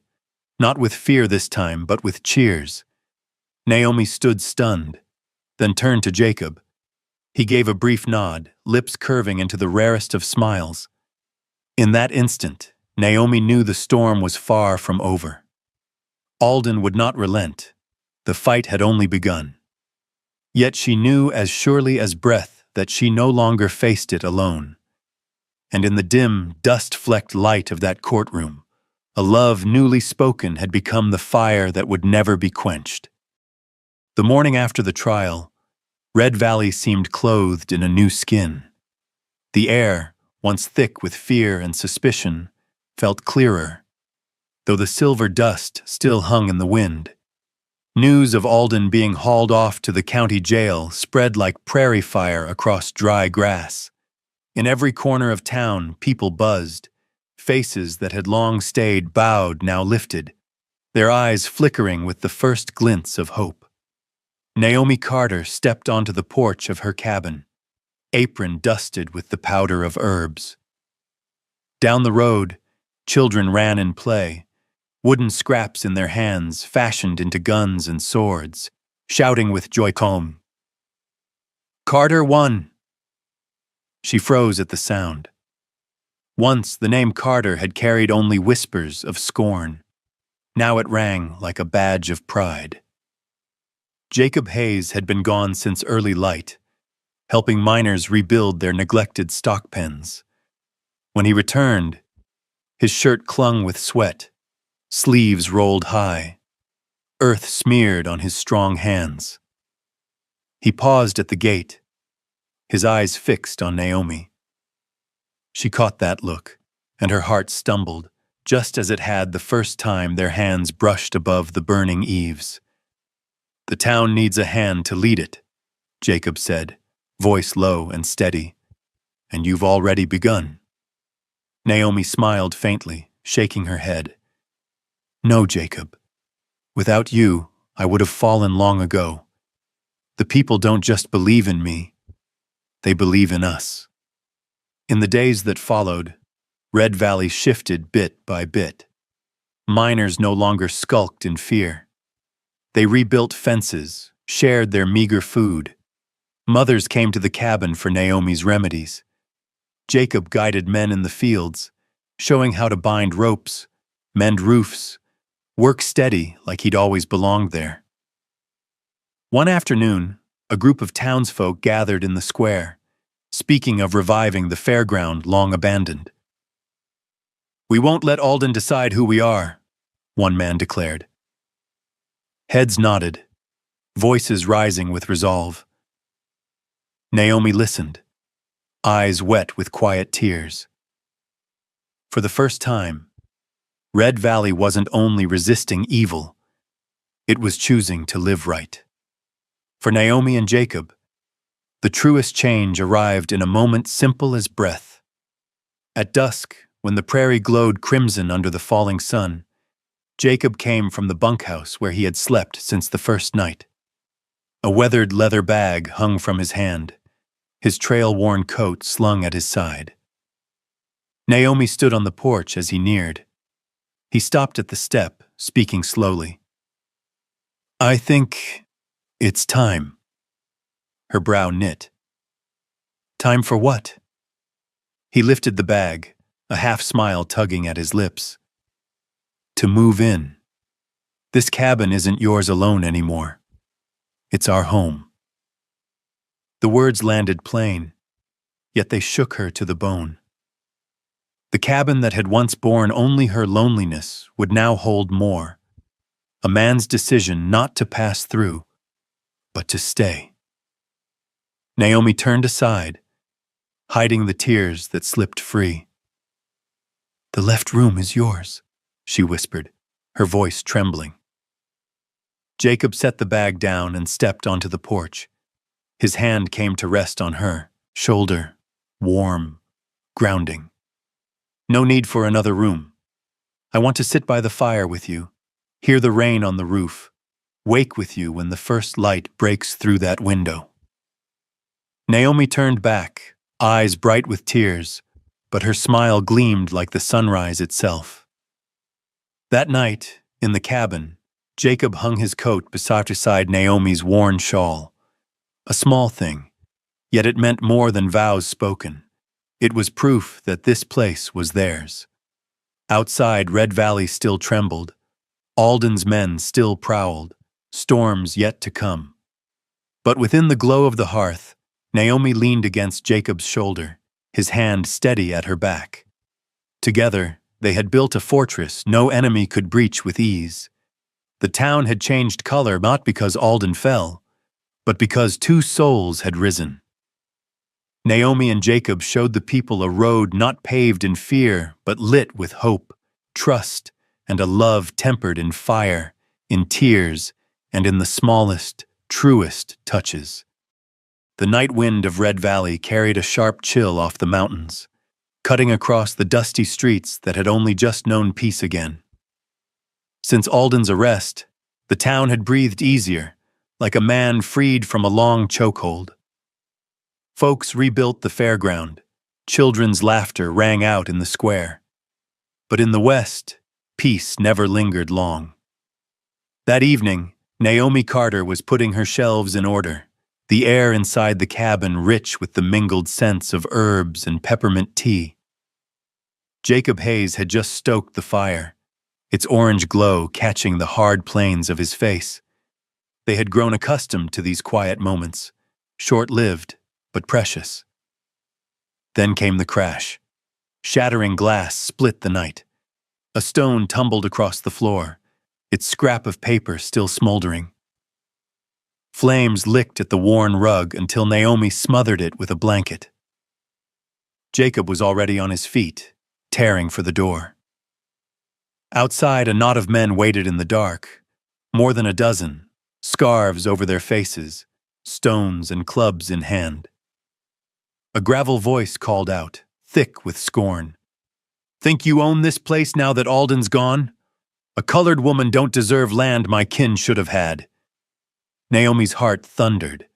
not with fear this time, but with cheers. Naomi stood stunned, then turned to Jacob. He gave a brief nod, lips curving into the rarest of smiles. In that instant, Naomi knew the storm was far from over. Alden would not relent. The fight had only begun. Yet she knew as surely as breath that she no longer faced it alone. And in the dim, dust-flecked light of that courtroom, a love newly spoken had become the fire that would never be quenched. The morning after the trial, Red Valley seemed clothed in a new skin. The air, once thick with fear and suspicion, felt clearer, though the silver dust still hung in the wind. News of Alden being hauled off to the county jail spread like prairie fire across dry grass. In every corner of town, people buzzed. Faces that had long stayed bowed now lifted, their eyes flickering with the first glints of hope. Naomi Carter stepped onto the porch of her cabin, apron dusted with the powder of herbs. Down the road, children ran in play, wooden scraps in their hands fashioned into guns and swords, shouting with joy, "Come! Carter won!" She froze at the sound. Once the name Carter had carried only whispers of scorn. Now it rang like a badge of pride. Jacob Hayes had been gone since early light, helping miners rebuild their neglected stock pens. When he returned, his shirt clung with sweat, sleeves rolled high, earth smeared on his strong hands. He paused at the gate, his eyes fixed on Naomi. She caught that look, and her heart stumbled, just as it had the first time their hands brushed above the burning eaves. "The town needs a hand to lead it," Jacob said, voice low and steady. "And you've already begun." Naomi smiled faintly, shaking her head. "No, Jacob. Without you, I would have fallen long ago. The people don't just believe in me, they believe in us." In the days that followed, Red Valley shifted bit by bit. Miners no longer skulked in fear. They rebuilt fences, shared their meager food. Mothers came to the cabin for Naomi's remedies. Jacob guided men in the fields, showing how to bind ropes, mend roofs, work steady like he'd always belonged there. One afternoon, a group of townsfolk gathered in the square, speaking of reviving the fairground long abandoned. "We won't let Alden decide who we are," one man declared. Heads nodded, voices rising with resolve. Naomi listened, eyes wet with quiet tears. For the first time, Red Valley wasn't only resisting evil, it was choosing to live right. For Naomi and Jacob, the truest change arrived in a moment simple as breath. At dusk, when the prairie glowed crimson under the falling sun, Jacob came from the bunkhouse where he had slept since the first night. A weathered leather bag hung from his hand, his trail-worn coat slung at his side. Naomi stood on the porch as he neared. He stopped at the step, speaking slowly. "I think it's time." Her brow knit. "Time for what?" He lifted the bag, a half-smile tugging at his lips. "To move in. This cabin isn't yours alone anymore. It's our home." The words landed plain, yet they shook her to the bone. The cabin that had once borne only her loneliness would now hold more. A man's decision not to pass through, but to stay. Naomi turned aside, hiding the tears that slipped free. "The left room is yours," she whispered, her voice trembling. Jacob set the bag down and stepped onto the porch. His hand came to rest on her shoulder, warm, grounding. "No need for another room. I want to sit by the fire with you, hear the rain on the roof, wake with you when the first light breaks through that window." Naomi turned back, eyes bright with tears, but her smile gleamed like the sunrise itself. That night, in the cabin, Jacob hung his coat beside Naomi's worn shawl. A small thing, yet it meant more than vows spoken. It was proof that this place was theirs. Outside, Red Valley still trembled. Alden's men still prowled, storms yet to come. But within the glow of the hearth, Naomi leaned against Jacob's shoulder, his hand steady at her back. Together, they had built a fortress no enemy could breach with ease. The town had changed color not because Alden fell, but because two souls had risen. Naomi and Jacob showed the people a road not paved in fear, but lit with hope, trust, and a love tempered in fire, in tears, and in the smallest, truest touches. The night wind of Red Valley carried a sharp chill off the mountains, cutting across the dusty streets that had only just known peace again. Since Alden's arrest, the town had breathed easier, like a man freed from a long chokehold. Folks rebuilt the fairground. Children's laughter rang out in the square. But in the west, peace never lingered long. That evening, Naomi Carter was putting her shelves in order, the air inside the cabin rich with the mingled scents of herbs and peppermint tea. Jacob Hayes had just stoked the fire, its orange glow catching the hard planes of his face. They had grown accustomed to these quiet moments, short-lived but precious. Then came the crash. Shattering glass split the night. A stone tumbled across the floor, its scrap of paper still smoldering. Flames licked at the worn rug until Naomi smothered it with a blanket. Jacob was already on his feet, tearing for the door. Outside, a knot of men waited in the dark, more than a dozen, scarves over their faces, stones and clubs in hand. A gravel voice called out, thick with scorn. "Think you own this place now that Alden's gone? A colored woman don't deserve land my kin should have had." Naomi's heart thundered,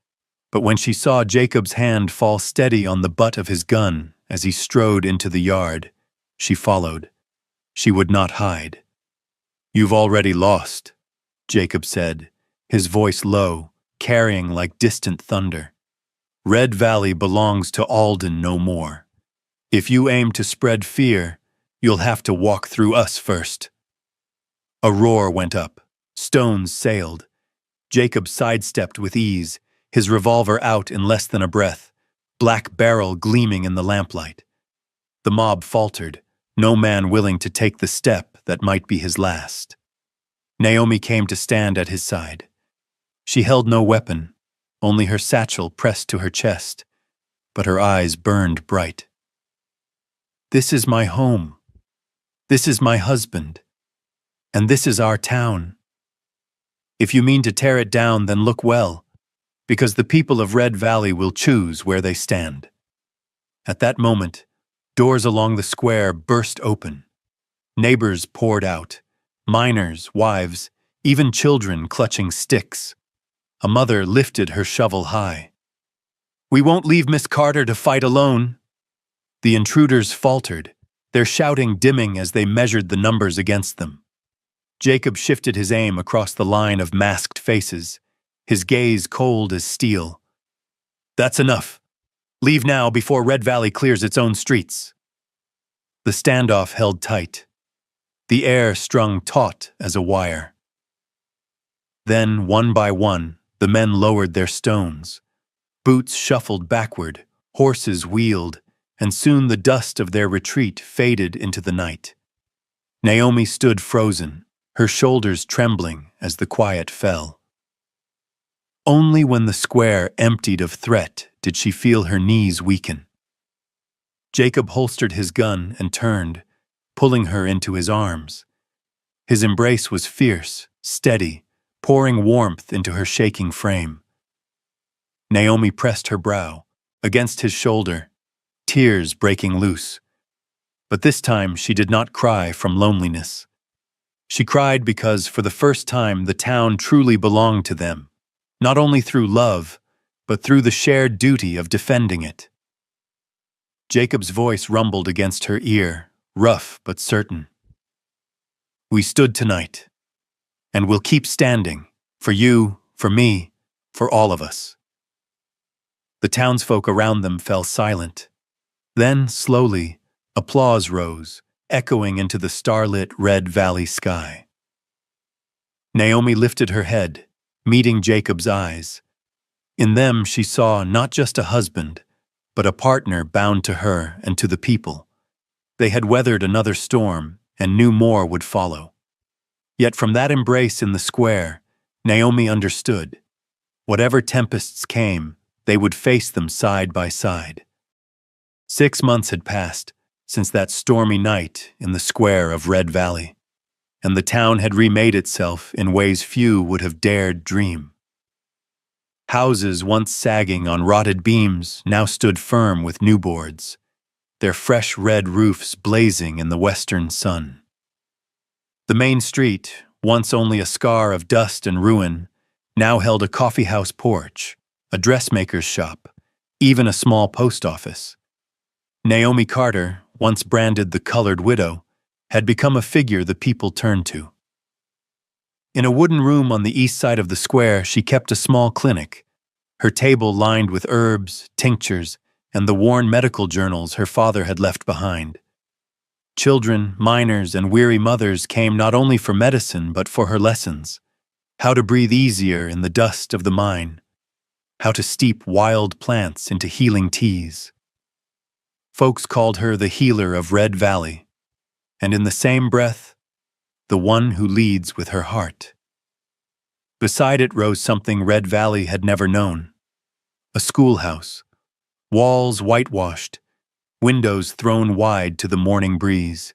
but when she saw Jacob's hand fall steady on the butt of his gun as he strode into the yard, she followed. She would not hide. "You've already lost," Jacob said, his voice low, carrying like distant thunder. "Red Valley belongs to Alden no more. If you aim to spread fear, you'll have to walk through us first." A roar went up. Stones sailed. Jacob sidestepped with ease, his revolver out in less than a breath, black barrel gleaming in the lamplight. The mob faltered, no man willing to take the step that might be his last. Naomi came to stand at his side. She held no weapon, only her satchel pressed to her chest, but her eyes burned bright. "This is my home. This is my husband. And this is our town. If you mean to tear it down, then look well, because the people of Red Valley will choose where they stand." At that moment, doors along the square burst open. Neighbors poured out, miners, wives, even children clutching sticks. A mother lifted her shovel high. "We won't leave Miss Carter to fight alone." The intruders faltered, their shouting dimming as they measured the numbers against them. Jacob shifted his aim across the line of masked faces, his gaze cold as steel. "That's enough. Leave now before Red Valley clears its own streets." The standoff held tight, the air strung taut as a wire. Then, one by one, the men lowered their stones. Boots shuffled backward, horses wheeled, and soon the dust of their retreat faded into the night. Naomi stood frozen, her shoulders trembling as the quiet fell. Only when the square emptied of threat did she feel her knees weaken. Jacob holstered his gun and turned, pulling her into his arms. His embrace was fierce, steady, pouring warmth into her shaking frame. Naomi pressed her brow against his shoulder, tears breaking loose. But this time she did not cry from loneliness. She cried because for the first time the town truly belonged to them, not only through love, but through the shared duty of defending it. Jacob's voice rumbled against her ear, rough but certain. "We stood tonight, and we'll keep standing, for you, for me, for all of us." The townsfolk around them fell silent. Then, slowly, applause rose, echoing into the starlit Red Valley sky. Naomi lifted her head, meeting Jacob's eyes. In them she saw not just a husband, but a partner bound to her and to the people. They had weathered another storm and knew more would follow. Yet from that embrace in the square, Naomi understood. Whatever tempests came, they would face them side by side. 6 months had passed since that stormy night in the square of Red Valley, and the town had remade itself in ways few would have dared dream. Houses once sagging on rotted beams now stood firm with new boards, their fresh red roofs blazing in the western sun. The main street, once only a scar of dust and ruin, now held a coffeehouse porch, a dressmaker's shop, even a small post office. Naomi Carter, once branded the colored widow, had become a figure the people turned to. In a wooden room on the east side of the square, she kept a small clinic, her table lined with herbs, tinctures, and the worn medical journals her father had left behind. Children, miners, and weary mothers came not only for medicine but for her lessons: how to breathe easier in the dust of the mine, how to steep wild plants into healing teas. Folks called her the healer of Red Valley, and in the same breath, the one who leads with her heart. Beside it rose something Red Valley had never known: a schoolhouse, walls whitewashed, windows thrown wide to the morning breeze.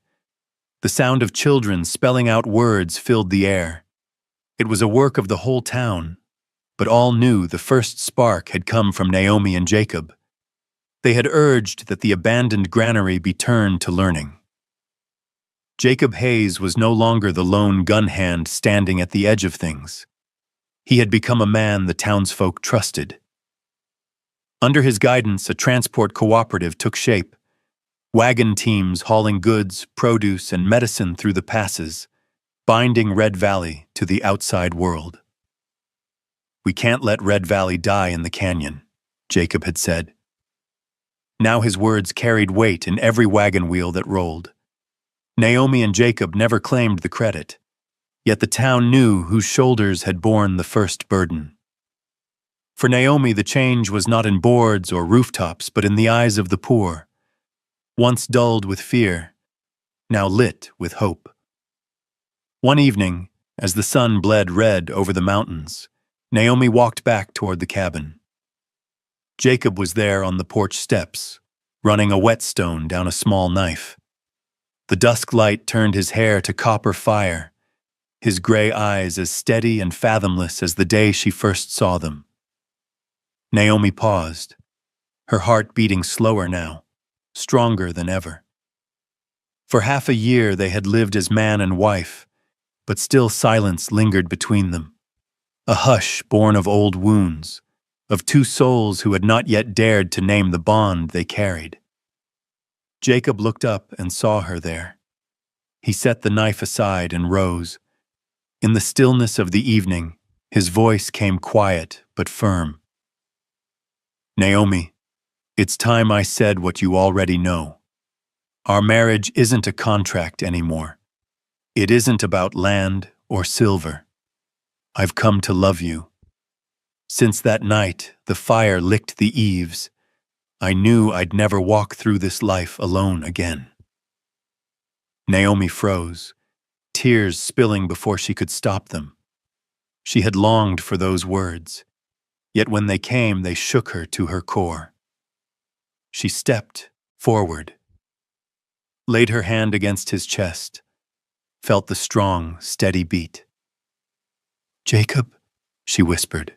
The sound of children spelling out words filled the air. It was a work of the whole town, but all knew the first spark had come from Naomi and Jacob. They had urged that the abandoned granary be turned to learning. Jacob Hayes was no longer the lone gun hand standing at the edge of things. He had become a man the townsfolk trusted. Under his guidance, a transport cooperative took shape, wagon teams hauling goods, produce, and medicine through the passes, binding Red Valley to the outside world. "We can't let Red Valley die in the canyon," Jacob had said. Now his words carried weight in every wagon wheel that rolled. Naomi and Jacob never claimed the credit, yet the town knew whose shoulders had borne the first burden. For Naomi, the change was not in boards or rooftops, but in the eyes of the poor, once dulled with fear, now lit with hope. One evening, as the sun bled red over the mountains, Naomi walked back toward the cabin. Jacob was there on the porch steps, running a whetstone down a small knife. The dusk light turned his hair to copper fire, his gray eyes as steady and fathomless as the day she first saw them. Naomi paused, her heart beating slower now, stronger than ever. For half a year they had lived as man and wife, but still silence lingered between them, a hush born of old wounds, of two souls who had not yet dared to name the bond they carried. Jacob looked up and saw her there. He set the knife aside and rose. In the stillness of the evening, his voice came quiet but firm. "Naomi, it's time I said what you already know. Our marriage isn't a contract anymore. It isn't about land or silver. I've come to love you. Since that night the fire licked the eaves, I knew I'd never walk through this life alone again." Naomi froze, tears spilling before she could stop them. She had longed for those words, yet when they came, they shook her to her core. She stepped forward, laid her hand against his chest, felt the strong, steady beat. "Jacob," she whispered,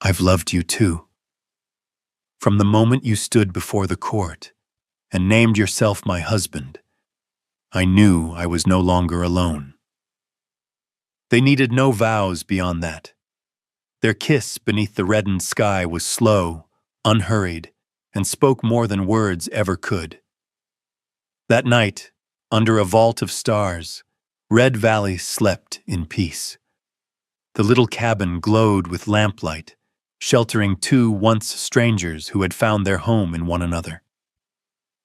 "I've loved you too. From the moment you stood before the court and named yourself my husband, I knew I was no longer alone." They needed no vows beyond that. Their kiss beneath the reddened sky was slow, unhurried, and spoke more than words ever could. That night, under a vault of stars, Red Valley slept in peace. The little cabin glowed with lamplight, sheltering two once strangers who had found their home in one another.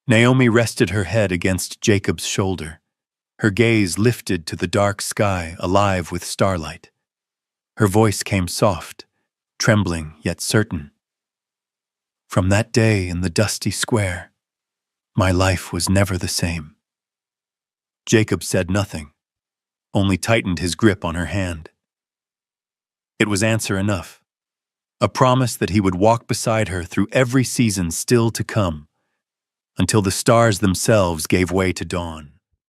Naomi rested her head against Jacob's shoulder, her gaze lifted to the dark sky alive with starlight. Her voice came soft, trembling yet certain. "From that day in the dusty square, my life was never the same." Jacob said nothing, only tightened his grip on her hand. It was answer enough, a promise that he would walk beside her through every season still to come, until the stars themselves gave way to dawn.